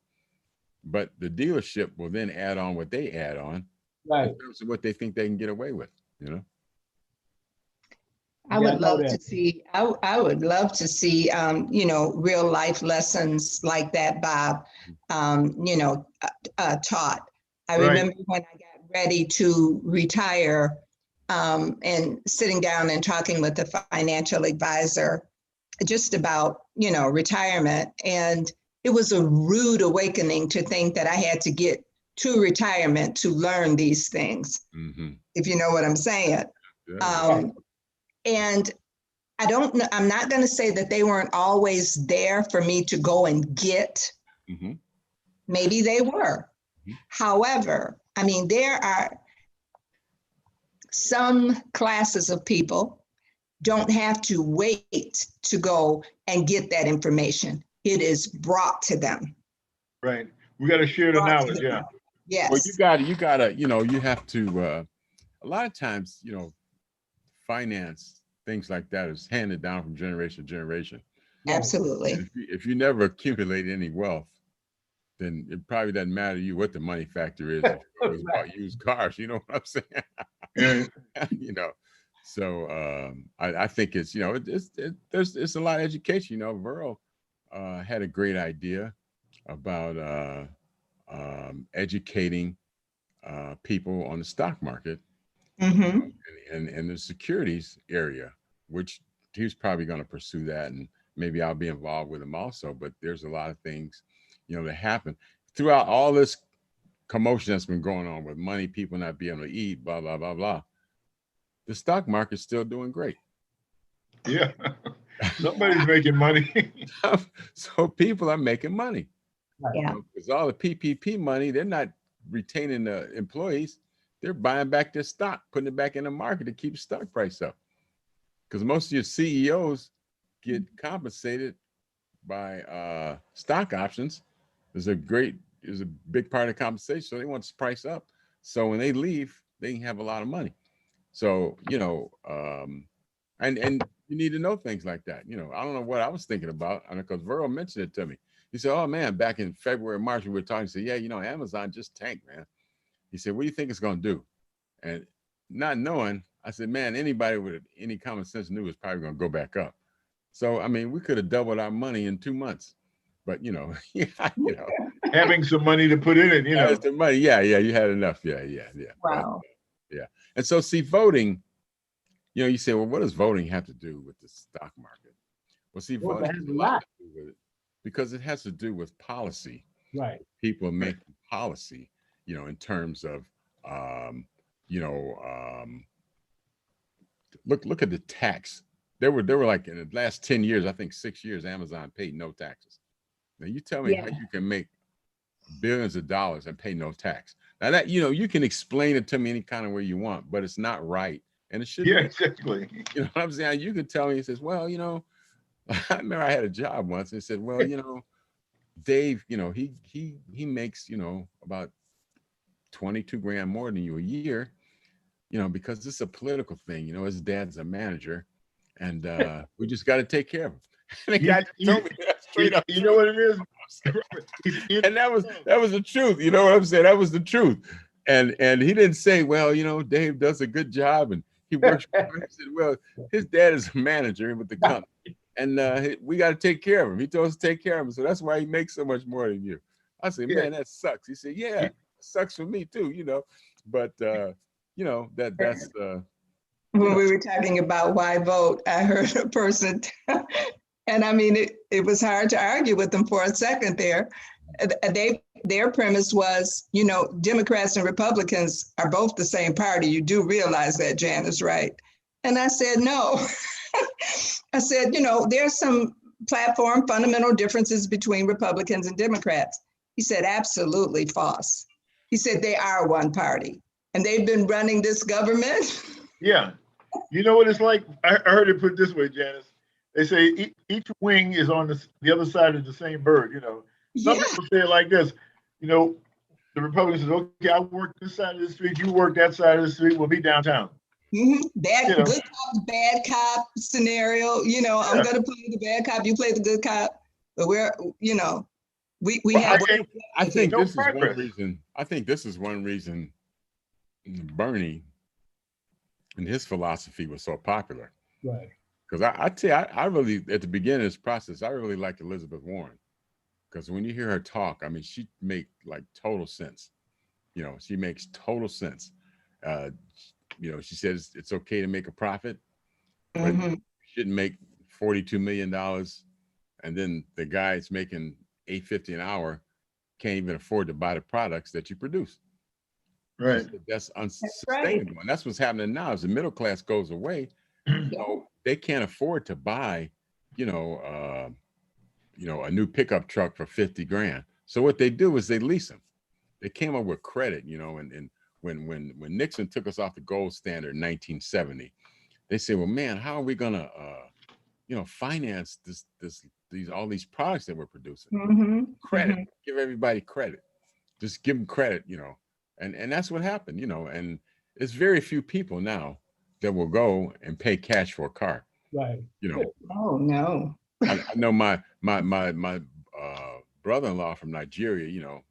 [SPEAKER 1] But the dealership will then add on what they add on in terms of what they think they can get away with,
[SPEAKER 3] I would love to see, I would love to see, real life lessons like that, Bob, taught. I remember when I got ready to retire and sitting down and talking with the financial advisor just about, retirement. And it was a rude awakening to think that I had to get to retirement to learn these things, if you know what I'm saying.
[SPEAKER 1] Yeah.
[SPEAKER 3] And I don't know, I'm not going to say that they weren't always there for me to go and get. Maybe they were. However, I mean, there are some classes of people don't have to wait to go and get that information. It is brought to them.
[SPEAKER 4] Right. We got to share the knowledge. Yeah.
[SPEAKER 3] Yes.
[SPEAKER 1] Well, you gotta, you have to, a lot of times, finance, things like that is handed down from generation to generation.
[SPEAKER 3] Absolutely.
[SPEAKER 1] If you never accumulate any wealth, then it probably doesn't matter to you what the money factor is. If you always buy used cars, you know what I'm saying? So I think it's, it's a lot of education. Verle had a great idea about educating people on the stock market and the securities area, which he was probably going to pursue that, and maybe I'll be involved with him also. But there's a lot of things, that happen throughout all this commotion that's been going on with money, people not being able to eat, blah, blah, blah, blah. The stock market's still doing great.
[SPEAKER 4] Yeah. Somebody's making money.
[SPEAKER 1] So people are making money.
[SPEAKER 3] Yeah.
[SPEAKER 1] Because all the PPP money, they're not retaining the employees. They're buying back their stock, putting it back in the market to keep the stock price up. Because most of your CEOs get compensated by stock options. Is a big part of compensation. So they want the price up. So when they leave, they can have a lot of money. So, and you need to know things like that. I don't know what I was thinking about, because Verle mentioned it to me. He said, oh man, back in February, March, we were talking. He said, yeah, Amazon just tanked, man. He said, what do you think it's going to do? And not knowing, I said, man, anybody with any common sense knew it's probably going to go back up. So, I mean, we could have doubled our money in 2 months, but
[SPEAKER 4] having some money to put in it,
[SPEAKER 1] the money. Yeah. You had enough. Yeah.
[SPEAKER 3] Wow.
[SPEAKER 1] But, yeah. And so see, voting, you say, well, what does voting have to do with the stock market? Well, see, voting has a lot to do with it because it has to do with policy.
[SPEAKER 2] Right.
[SPEAKER 1] People making policy, in terms of you know, look at the tax. There were like in the last 10 years, I think 6 years, Amazon paid no taxes. Now you tell me how you can make billions of dollars and pay no tax. Now that, you know, you can explain it to me any kind of way you want, but it's not right. And it shouldn't be.
[SPEAKER 4] Exactly.
[SPEAKER 1] You know what I'm saying? You can tell me, he says, well, you know, I remember I had a job once and said, well, you know, Dave, you know, he makes, you know, about 22 grand more than you a year, you know, because this is a political thing. You know, his dad's a manager and we just got to take care of him. And the guy told me that straight up.
[SPEAKER 4] You know what it is?
[SPEAKER 1] And that was the truth. You know what I'm saying? That was the truth. And he didn't say, well, you know, Dave does a good job and he works. He said, well, his dad is a manager with the company. And we got to take care of him. He told us to take care of him. So that's why he makes so much more than you. I said, man, that sucks. He said, yeah, it sucks for me too, you know. But, you know, that's
[SPEAKER 3] when we were talking about why vote, I heard a person, and I mean, it was hard to argue with them for a second there. Their premise was, you know, Democrats and Republicans are both the same party. You do realize that, Janis, right? And I said, no. I said, you know, there's some platform fundamental differences between Republicans and Democrats. He said, absolutely false. He said, they are one party and they've been running this government.
[SPEAKER 4] Yeah. You know what it's like? I heard it put this way, Janis. They say each wing is on the other side of the same bird, you know. Some people say it like this, you know, the Republicans say, okay, I work this side of the street, you work that side of the street, we'll be downtown.
[SPEAKER 3] Good cop, bad cop scenario. You know, I'm gonna play the bad cop, you play the good cop. But we're, you know, we have.
[SPEAKER 1] I think this is one reason. I think this is one reason Bernie and his philosophy was so popular.
[SPEAKER 2] Right.
[SPEAKER 1] Because I tell you, I really at the beginning of this process, I really liked Elizabeth Warren. Because when you hear her talk, I mean, she make like total sense. You know, she makes total sense. You know, she says it's okay to make a profit, but you shouldn't make $42 million. And then the guy's making $8.50 an hour can't even afford to buy the products that you produce.
[SPEAKER 4] Right.
[SPEAKER 1] That's unsustainable. And that's what's happening now. As the middle class goes away, you know, they can't afford to buy, you know, a new pickup truck for 50 grand. So what they do is they lease them. They came up with credit, you know, and when Nixon took us off the gold standard in 1970, they said, well, man, how are we gonna you know, finance all these products that we're producing? Credit, give everybody credit. Just give them credit, you know. And that's what happened, you know, and it's very few people now that will go and pay cash for a car.
[SPEAKER 2] Right.
[SPEAKER 1] You know.
[SPEAKER 3] Oh no.
[SPEAKER 1] I know my brother-in-law from Nigeria, you know,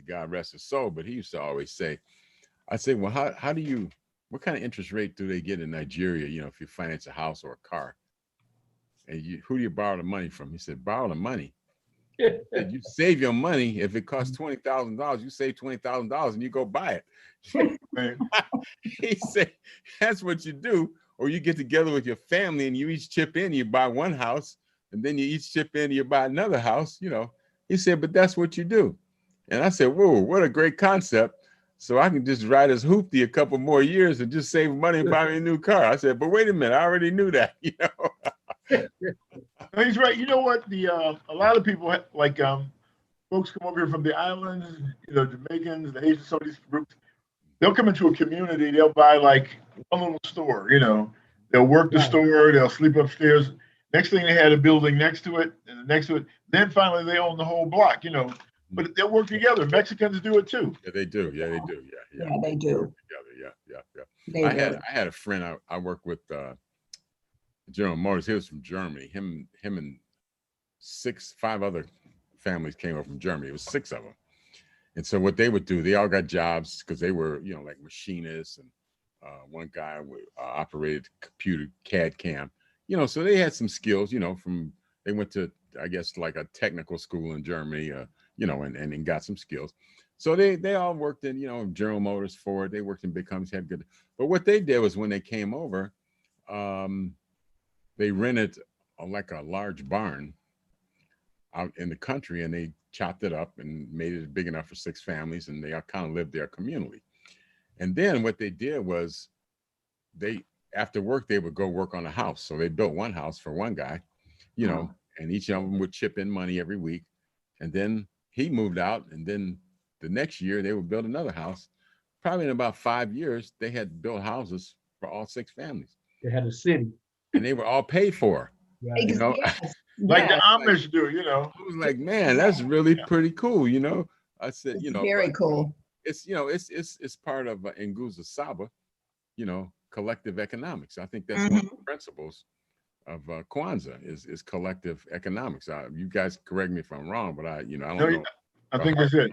[SPEAKER 1] God rest his soul, but he used to always say, I say, well, what kind of interest rate do they get in Nigeria, you know, if you finance a house or a car? And who do you borrow the money from? He said, borrow the money. You save your money. If it costs $20,000, you save $20,000 and you go buy it. He said, that's what you do. Or you get together with your family and you each chip in, you buy one house, and then you each chip in, you buy another house, you know. He said, but that's what you do. And I said, whoa, what a great concept. So I can just ride as hoopty a couple more years and just save money and buy me a new car. I said, but wait a minute, I already knew that, you know.
[SPEAKER 4] He's right. You know what? A lot of people like folks come over here from the islands, you know, Jamaicans, the Haitians, some of these groups. They'll come into a community. They'll buy like one little store. You know, they'll work the store. They'll sleep upstairs. Next thing they had a building next to it, and the next to it. Then finally they own the whole block. You know, but they'll work together. Mexicans do it too.
[SPEAKER 1] Yeah, they do. Yeah, they do.
[SPEAKER 3] Yeah, they do.
[SPEAKER 1] Together. Yeah. I had a friend I worked with. General Motors. He was from Germany. Him and 5 other families came over from Germany. It was 6 of them. And so what they would do, they all got jobs because they were, you know, like machinists, and one guy operated computer CAD CAM, you know, so they had some skills, you know, they went to, I guess, like a technical school in Germany, you know, and got some skills. So they all worked in, you know, General Motors, Ford. They worked in big companies, had good. But what they did was when they came over, they rented like a large barn out in the country, and they chopped it up and made it big enough for 6 families, and they all kind of lived there communally. And then what they did was after work, they would go work on a house. So they built one house for one guy, you know, and each of them would chip in money every week. And then he moved out, and then the next year they would build another house. Probably in about 5 years, they had built houses for all 6 families.
[SPEAKER 2] They had a city.
[SPEAKER 1] And they were all paid for,
[SPEAKER 2] Right.
[SPEAKER 1] you know.
[SPEAKER 3] Yes,
[SPEAKER 4] Like the
[SPEAKER 3] yes,
[SPEAKER 4] Amish do, you know.
[SPEAKER 1] I was like, man, that's really pretty cool, you know. I said,
[SPEAKER 3] it's
[SPEAKER 1] you know,
[SPEAKER 3] very
[SPEAKER 1] but
[SPEAKER 3] cool.
[SPEAKER 1] it's, you know, it's part of Nguza Saba, you know, collective economics. I think that's one of the principles of Kwanzaa is collective economics. You guys correct me if I'm wrong, but I don't know.
[SPEAKER 4] I think that's it.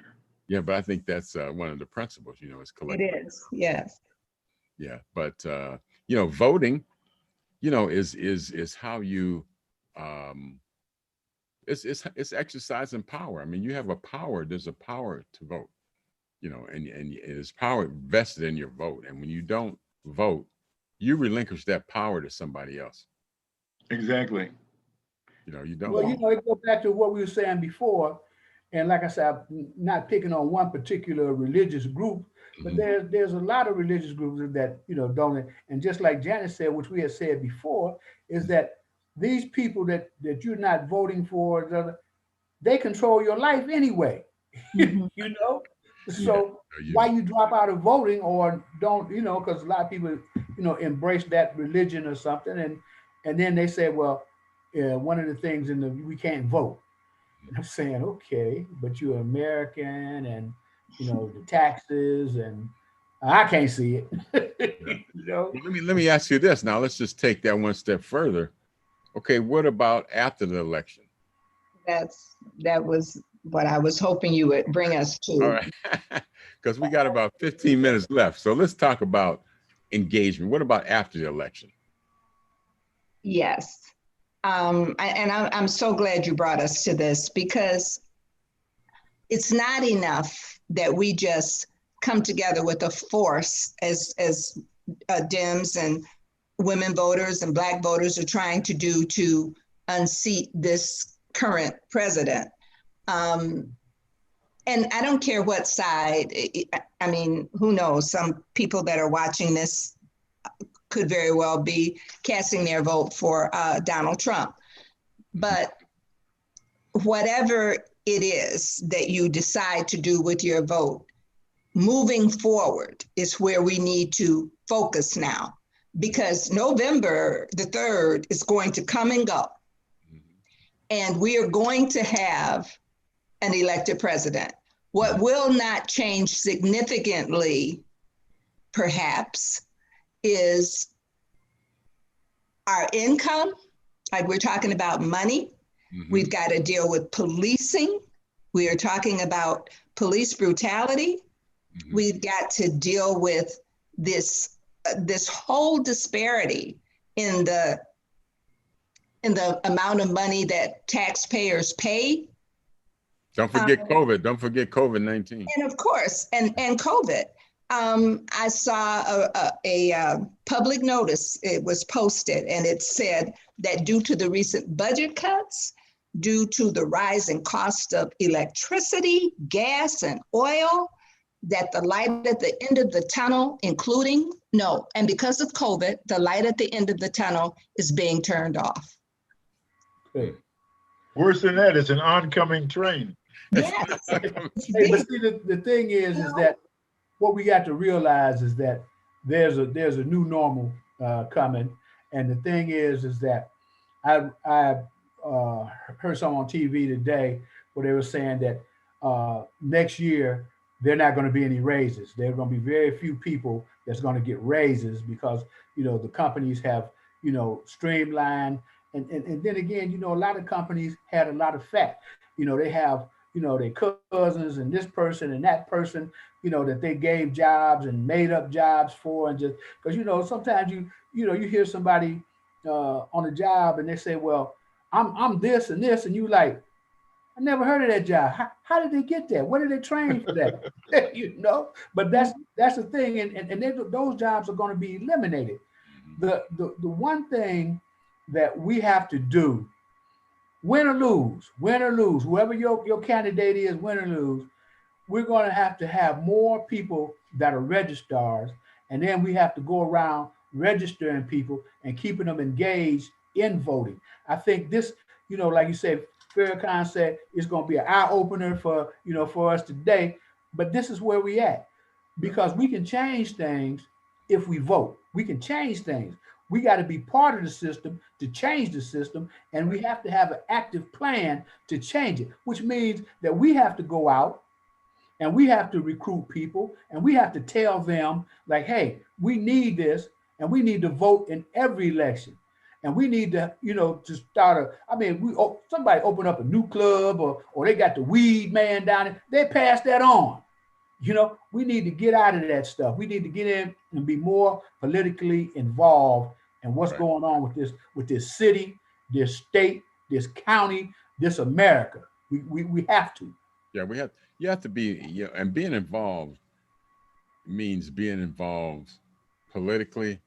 [SPEAKER 1] Yeah, but I think that's one of the principles, you know, is
[SPEAKER 3] It
[SPEAKER 1] collective.
[SPEAKER 3] is, yes.
[SPEAKER 1] Yeah, but you know, voting, you know, is how you it's exercising power. I mean, you have a power. There's a power to vote, you know, and there's power vested in your vote. And when you don't vote, you relinquish that power to somebody else.
[SPEAKER 4] Exactly.
[SPEAKER 1] You know, you don't.
[SPEAKER 2] Well, you know, it goes back to what we were saying before. And like I said, I'm not picking on one particular religious group, but there's a lot of religious groups that, you know, don't. And just like Janis said, which we had said before, is that these people that you're not voting for, they control your life anyway, you know? So why you drop out of voting or don't, you know, because a lot of people, you know, embrace that religion or something. And then they say, well, one of the things we can't vote. And I'm saying, okay, but you're American and, you know, the taxes and I can't see it. You know?
[SPEAKER 1] Let me ask you this. Now, let's just take that one step further. Okay, what about after the election?
[SPEAKER 3] That was what I was hoping you would bring us to.
[SPEAKER 1] All right, because we got about 15 minutes left. So let's talk about engagement. What about after the election?
[SPEAKER 3] Yes. I'm so glad you brought us to this, because it's not enough that we just come together with a force as Dems and women voters and Black voters are trying to do to unseat this current president. And I don't care what side, I mean, who knows? Some people that are watching this could very well be casting their vote for Donald Trump. But whatever it is that you decide to do with your vote, moving forward is where we need to focus now, because November the 3rd is going to come and go. And we are going to have an elected president. What will not change significantly, perhaps, is our income. Like, we're talking about money. We've got to deal with policing. We are talking about police brutality. We've got to deal with this whole disparity in the amount of money that taxpayers pay.
[SPEAKER 1] Don't forget COVID. Don't forget COVID-19.
[SPEAKER 3] And of course, and COVID. I saw a public notice. It was posted, and it said that due to the recent budget cuts, due to the rising cost of electricity, gas, and oil, that the light at the end of the tunnel, and because of COVID, the light at the end of the tunnel is being turned off.
[SPEAKER 2] Hey.
[SPEAKER 4] Worse than that, it's an oncoming train.
[SPEAKER 3] Yes.
[SPEAKER 2] Hey, but see, the thing is that what we got to realize is that there's a new normal coming, and the thing is that I heard something on TV today where they were saying that next year there are not going to be any raises. There are going to be very few people that's going to get raises because, you know, the companies have, you know, streamlined, and then again, you know, a lot of companies had a lot of fat. You know, they have, you know, their cousins and this person and that person, you know, that they gave jobs and made up jobs for, and just because, you know, sometimes you hear somebody on a job and they say, well, I'm this and this, and you like, I never heard of that job. How did they get that? Where did they train for that? You know, but that's the thing, and those jobs are going to be eliminated. The one thing that we have to do, win or lose, whoever your candidate is, win or lose, we're going to have more people that are registrars, and then we have to go around registering people and keeping them engaged in voting. I think this, like you said, Farrakhan said, it's going to be an eye opener for, for us today. But this is where we at, because we can change things if we vote. We can change things. We got to be part of the system to change the system, and we have to have an active plan to change it, which means that we have to go out and we have to recruit people, and we have to tell them, like, hey, we need this, and we need to vote in every election. And we need to, to start somebody open up a new club, or they got the weed man down there, they pass that on. We need to get out of that stuff. We need to get in and be more politically involved in what's going on with this city, this state, this county, this America. We have to.
[SPEAKER 1] Yeah, you have to be, and being involved means being involved politically.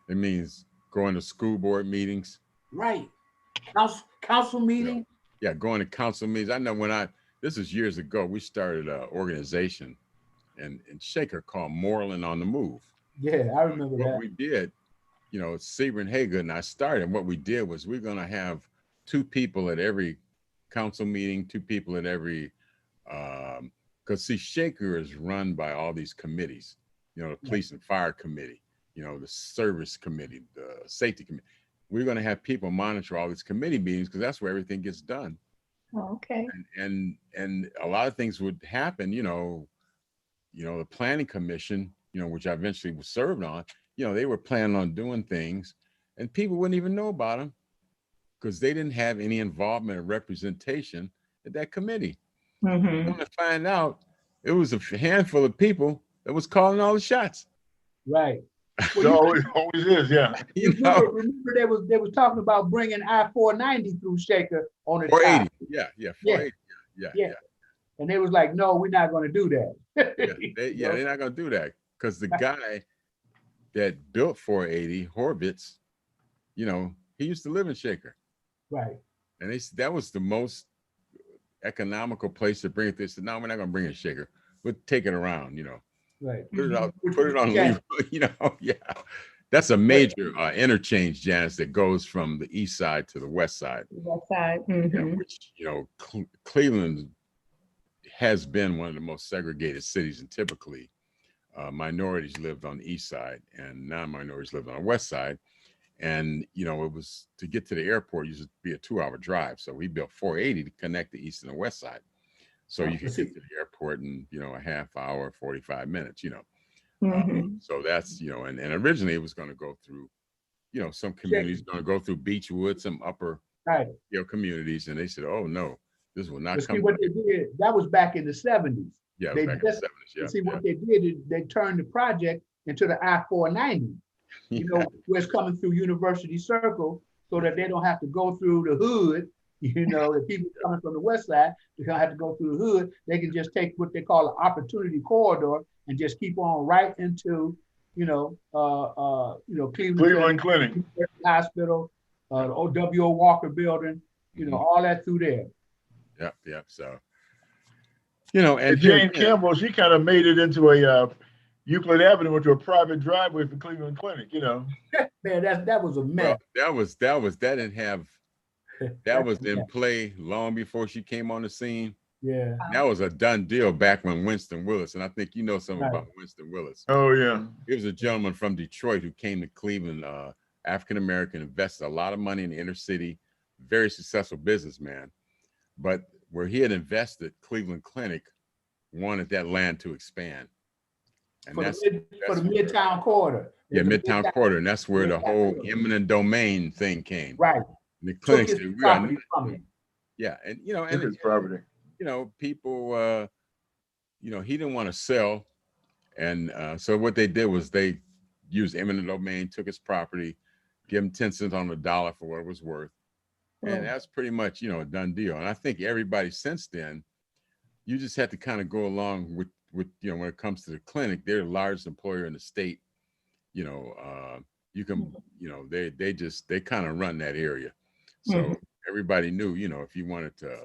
[SPEAKER 1] It means going to school board meetings.
[SPEAKER 2] Right. Council meeting.
[SPEAKER 1] Yeah, going to council meetings. I know this was years ago, we started an organization and Shaker called Moreland on the Move.
[SPEAKER 2] Yeah, I remember that.
[SPEAKER 1] What we did, Sebring Hager and I started, what we did was we're going to have 2 people at every council meeting, 2 people at every, because see, Shaker is run by all these committees, the police and fire committee, the service committee, the safety committee. We're going to have people monitor all these committee meetings because that's where everything gets done.
[SPEAKER 3] Oh, okay.
[SPEAKER 1] And a lot of things would happen, the planning commission, which I eventually was served on, they were planning on doing things and people wouldn't even know about them because they didn't have any involvement or representation at that committee.
[SPEAKER 3] Mm-hmm.
[SPEAKER 1] Come to find out, it was a handful of people that was calling all the shots.
[SPEAKER 2] Right.
[SPEAKER 4] Well, it always is, yeah.
[SPEAKER 2] Remember they was talking about bringing I-490 through Shaker on the
[SPEAKER 1] 480.
[SPEAKER 2] top.
[SPEAKER 1] Yeah, 480. Yeah.
[SPEAKER 2] And they was like, no, we're not going to do that.
[SPEAKER 1] They're not going to do that because the guy that built 480, Horvitz, he used to live in Shaker.
[SPEAKER 2] Right.
[SPEAKER 1] And that was the most economical place to bring it. They said, no, we're not going to bring it to Shaker. We'll take it around,
[SPEAKER 2] Right.
[SPEAKER 1] Put it on leave, yeah. That's a major interchange, Janis, that goes from the east side to the west side.
[SPEAKER 3] West side. Mm-hmm.
[SPEAKER 1] Which, Cleveland has been one of the most segregated cities, and typically minorities lived on the east side and non-minorities lived on the west side. And, it was to get to the airport, used to be a 2-hour drive. So we built 480 to connect the east and the west side. So you could get to the airport in, a half hour, 45 minutes,
[SPEAKER 3] Mm-hmm.
[SPEAKER 1] So that's, and originally it was going to go through, some communities going to go through Beechwood, some upper, communities. And they said, oh, no, this will not come.
[SPEAKER 2] See what they did, that was back in the 70s.
[SPEAKER 1] Yeah, back in the 70s. Yeah.
[SPEAKER 2] See what they did is they turned the project into the I-490, where it's coming through University Circle so that they don't have to go through the hood. If people coming from the west side, they don't have to go through the hood. They can just take what they call an opportunity corridor and just keep on right into, Cleveland
[SPEAKER 4] Clinic
[SPEAKER 2] Hospital, the O.W.O. Walker Building, all that through there.
[SPEAKER 1] Yep. So, and
[SPEAKER 4] Jane Campbell, she kind of made it into a Euclid Avenue into a private driveway for Cleveland Clinic.
[SPEAKER 2] Man, that was a mess.
[SPEAKER 1] Well, that didn't have. That was in play long before she came on the scene.
[SPEAKER 2] Yeah.
[SPEAKER 1] That was a done deal back when Winston Willis, and I think you know something about Winston Willis.
[SPEAKER 4] Oh, yeah.
[SPEAKER 1] He was a gentleman from Detroit who came to Cleveland, African-American, invested a lot of money in the inner city, very successful businessman. But where he had invested, Cleveland Clinic wanted that land to expand. And
[SPEAKER 2] for the Midtown corridor.
[SPEAKER 1] Yeah, Midtown corridor, and that's where the whole eminent domain thing came.
[SPEAKER 2] Right.
[SPEAKER 1] And the clinic said, yeah, and
[SPEAKER 4] and his property.
[SPEAKER 1] People, he didn't want to sell, and so what they did was they used eminent domain, took his property, give him 10 cents on the dollar for what it was worth, and that's pretty much a done deal. And I think everybody since then, you just have to kind of go along with when it comes to the clinic, they're the largest employer in the state. You can, they kind of run that area. So everybody knew, if you wanted to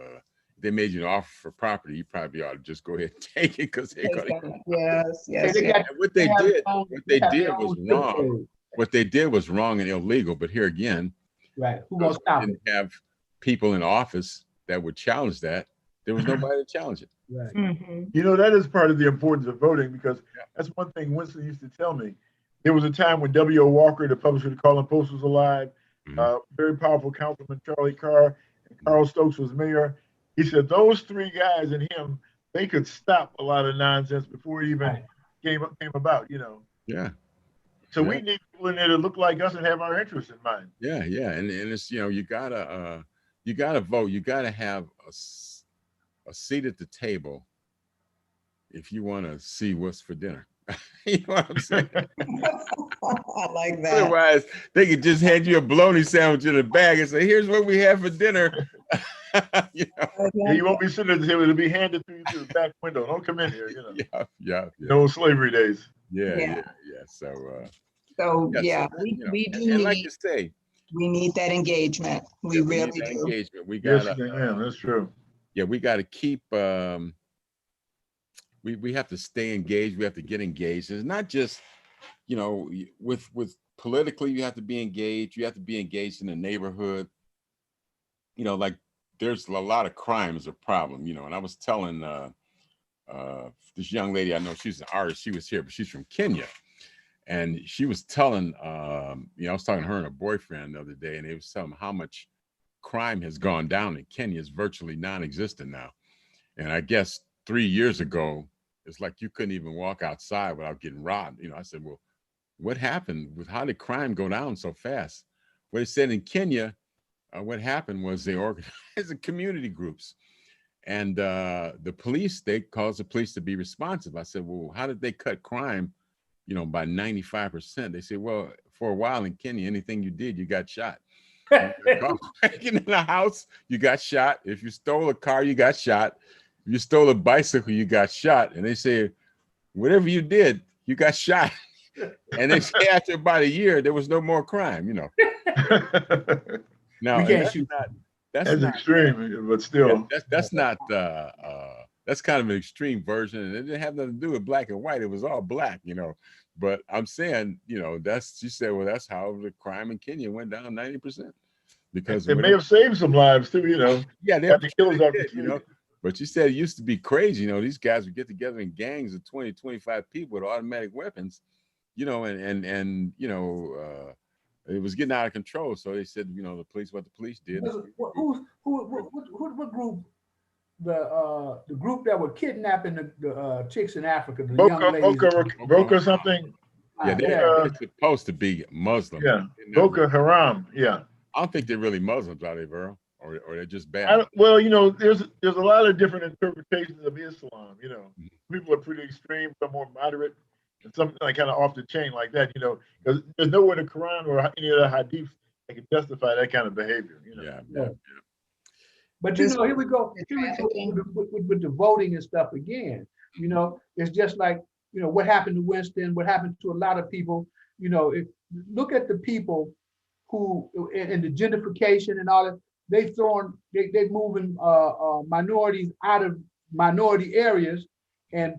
[SPEAKER 1] they made you an offer for property, you probably ought to just go ahead and take it because they're gonna.
[SPEAKER 3] Yes, yes,
[SPEAKER 2] They
[SPEAKER 3] yes.
[SPEAKER 2] got-
[SPEAKER 1] And what they
[SPEAKER 2] have
[SPEAKER 1] did,
[SPEAKER 2] their own-
[SPEAKER 1] what they
[SPEAKER 2] have
[SPEAKER 1] did
[SPEAKER 2] their
[SPEAKER 1] was
[SPEAKER 2] own zip
[SPEAKER 1] wrong.
[SPEAKER 2] code.
[SPEAKER 1] What they did was wrong and illegal. But here again,
[SPEAKER 2] Right. Who gonna
[SPEAKER 1] because we
[SPEAKER 2] stop it?
[SPEAKER 1] didn't have people in office that would challenge that. There was nobody to challenge it.
[SPEAKER 2] Right.
[SPEAKER 3] Mhm.
[SPEAKER 4] You know, that is part of the importance of voting, because
[SPEAKER 1] Yeah.
[SPEAKER 4] that's one thing Winston used to tell me. There was a time when W.O. Walker, the publisher of the Call and Post, was alive.
[SPEAKER 1] Mhm.
[SPEAKER 4] Very powerful councilman Charlie Carr, and Carl Stokes was mayor. He said those three guys and him, they could stop a lot of nonsense before it even
[SPEAKER 2] Right.
[SPEAKER 4] came about, you know.
[SPEAKER 1] Yeah.
[SPEAKER 4] So
[SPEAKER 1] Yeah.
[SPEAKER 4] we need people in there to look like us and have our interests in mind.
[SPEAKER 1] Yeah, yeah, and it's, you know, you gotta vote. You gotta have a seat at the table if you want to see what's for dinner. You know what I'm saying?
[SPEAKER 3] I like that.
[SPEAKER 1] Otherwise, they could just hand you a bologna sandwich in a bag and say, "Here's what we have for dinner." You know?
[SPEAKER 4] Yeah, you won't be sitting at the table; it'll be handed to you through the back window. Don't come in here, you know.
[SPEAKER 1] Yeah.
[SPEAKER 4] No slavery days.
[SPEAKER 1] Yeah. So,
[SPEAKER 3] So,
[SPEAKER 1] yeah,
[SPEAKER 3] we
[SPEAKER 1] you know,
[SPEAKER 3] we
[SPEAKER 1] and
[SPEAKER 3] do
[SPEAKER 1] like
[SPEAKER 3] need,
[SPEAKER 1] you say,
[SPEAKER 3] we need that engagement. We
[SPEAKER 1] yeah, we need
[SPEAKER 3] really
[SPEAKER 1] that
[SPEAKER 3] do.
[SPEAKER 1] engagement. We
[SPEAKER 4] Yes,
[SPEAKER 1] gotta,
[SPEAKER 4] ma'am, that's true.
[SPEAKER 1] yeah, we gotta keep. We have to stay engaged. We have to get engaged. It's not just, you know, with politically, you have to be engaged. You have to be engaged in the neighborhood. You know, like there's a lot of crime is a problem. You know, and I was telling this young lady, I know she's an artist. She was here, but she's from Kenya, and she was telling, you know, I was talking to her and her boyfriend the other day, and they was telling how much crime has gone down in Kenya. Is virtually non-existent now, and I guess 3 years ago, it's like you couldn't even walk outside without getting robbed. You know, I said, well, what happened with how did crime go down so fast? Well, they said in Kenya, what happened was they organized the community groups, and the police, they caused the police to be responsive. I said, well, how did they cut crime, you know, by 95%? They said, well, for a while in Kenya, anything you did, you got shot. Breaking in a house, you got shot. If you stole a car, you got shot. If you stole a bicycle, you got shot. And they say, whatever you did, you got shot. And they say after about a year, there was no more crime, you know. Now,
[SPEAKER 2] We can't
[SPEAKER 1] that's
[SPEAKER 2] shoot.
[SPEAKER 1] not, that's
[SPEAKER 4] That's
[SPEAKER 1] not,
[SPEAKER 4] extreme, but
[SPEAKER 1] yeah,
[SPEAKER 4] still.
[SPEAKER 1] that's not, that's kind of an extreme version. And it didn't have nothing to do with black and white. It was all black, you know. But I'm saying, you know, she said, well, that's how the crime in Kenya went down 90%. Because
[SPEAKER 4] It may have saved some lives too, you know.
[SPEAKER 1] yeah,
[SPEAKER 4] Got the killers off the
[SPEAKER 1] did, you
[SPEAKER 4] street.
[SPEAKER 1] know. But you said it used to be crazy, you know, these guys would get together in gangs of 20, 25 people with automatic weapons, you know, and you know, it was getting out of control. So they said, you know, what the police did.
[SPEAKER 2] What group? The group that were kidnapping the chicks in Africa, the young ladies.
[SPEAKER 4] Boca something.
[SPEAKER 1] Yeah, they're supposed to be Muslim.
[SPEAKER 4] Yeah, Boko Haram. Yeah.
[SPEAKER 1] I don't think they're really Muslims, are they, Verle? Or they're just bad?
[SPEAKER 4] Well, you know, there's a lot of different interpretations of Islam. You know, people are pretty extreme, some more moderate, and some like kind of off the chain like that. You know, because there's nowhere in the Quran or any of the hadiths that can justify that kind of behavior. You know.
[SPEAKER 1] Yeah.
[SPEAKER 2] But you know, here we go with the voting and stuff again. You know, it's just like, you know, what happened to Winston, what happened to a lot of people. You know, look at the people who in the gentrification and all that. They moving minorities out of minority areas and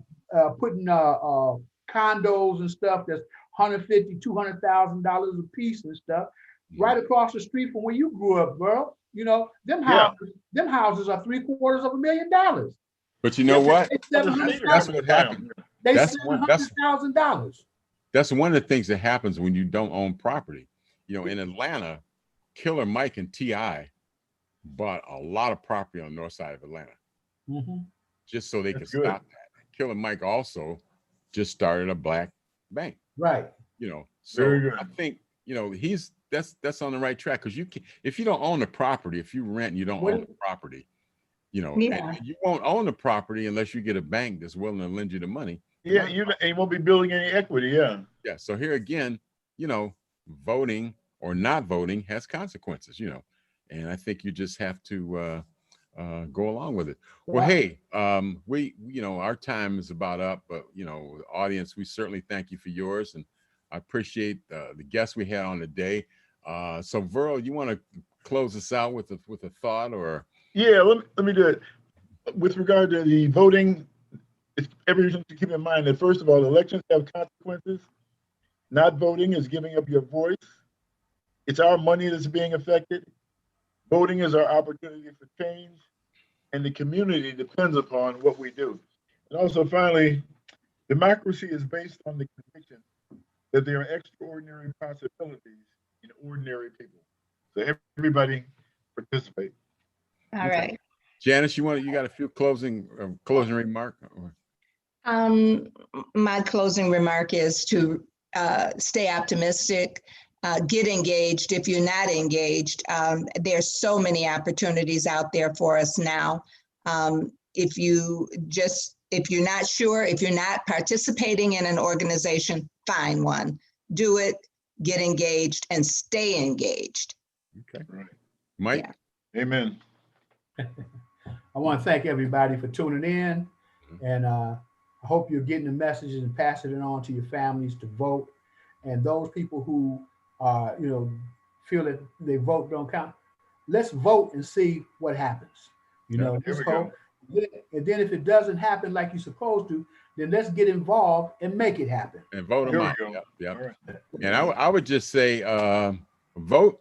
[SPEAKER 2] putting condos and stuff that's $150,000, $200,000 a piece and stuff right across the street from where you grew up, bro. You know, them houses are $750,000.
[SPEAKER 1] But you know what?
[SPEAKER 4] That's
[SPEAKER 1] what happened.
[SPEAKER 2] They $700,000.
[SPEAKER 1] That's one of the things that happens when you don't own property. You know, in Atlanta, Killer Mike and T.I. bought a lot of property on the north side of Atlanta, just so they could stop that. Killer Mike also just started a black bank,
[SPEAKER 2] right?
[SPEAKER 1] You know, so I think, you know, that's on the right track, because you can, if you don't own the property, if you rent and you don't own the property, you know, and you won't own the property unless you get a bank that's willing to lend you the money.
[SPEAKER 4] Yeah, you won't be building any equity. Yeah.
[SPEAKER 1] So here again, you know, voting or not voting has consequences, you know, and I think you just have to go along with it. Well, hey, you know, our time is about up, but, you know, the audience, we certainly thank you for yours, and I appreciate the guests we had on today. So Verle, you want to close us out with a thought, or?
[SPEAKER 4] Yeah, let me do it. with regard to the voting, it's everyone to keep in mind that first of all, elections have consequences. Not voting is giving up your voice. It's our money that's being affected. Voting is our opportunity for change, and the community depends upon what we do. And also, finally, democracy is based on the conviction that there are extraordinary possibilities in ordinary people. So everybody participate.
[SPEAKER 3] All right.
[SPEAKER 1] Janice, you got a few closing remark?
[SPEAKER 3] My closing remark is to stay optimistic, get engaged. If you're not engaged, there's so many opportunities out there for us now. If you're not sure, if you're not participating in an organization, find one, do it, get engaged, and stay engaged.
[SPEAKER 1] Okay, right. Mike?
[SPEAKER 3] Yeah.
[SPEAKER 4] Amen.
[SPEAKER 2] I want to thank everybody for tuning in, and I hope you're getting the messages and passing it on to your families to vote. And those people who feel that they vote don't count, let's vote and see what happens. Just hope. And then if it doesn't happen like you're supposed to, then let's get involved and make it happen.
[SPEAKER 1] And vote them out. Yep.
[SPEAKER 4] Right.
[SPEAKER 1] And I would just say, vote,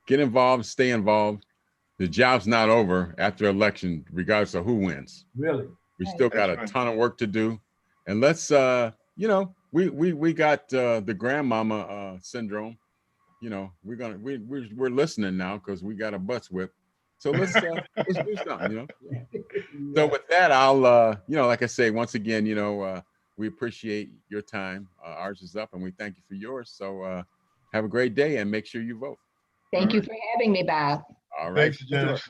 [SPEAKER 1] get involved, stay involved. The job's not over after election, regardless of who wins.
[SPEAKER 2] Really,
[SPEAKER 1] we still got a ton of work to do, and let's we got the grandmama syndrome. We're listening now because we got a butts whipped. So let's do something. So with that, I'll like I say once again, we appreciate your time. Ours is up, and we thank you for yours. So have a great day, and make sure you vote.
[SPEAKER 3] Thank you for having me, Bob.
[SPEAKER 1] All right.
[SPEAKER 4] Thanks, Janice.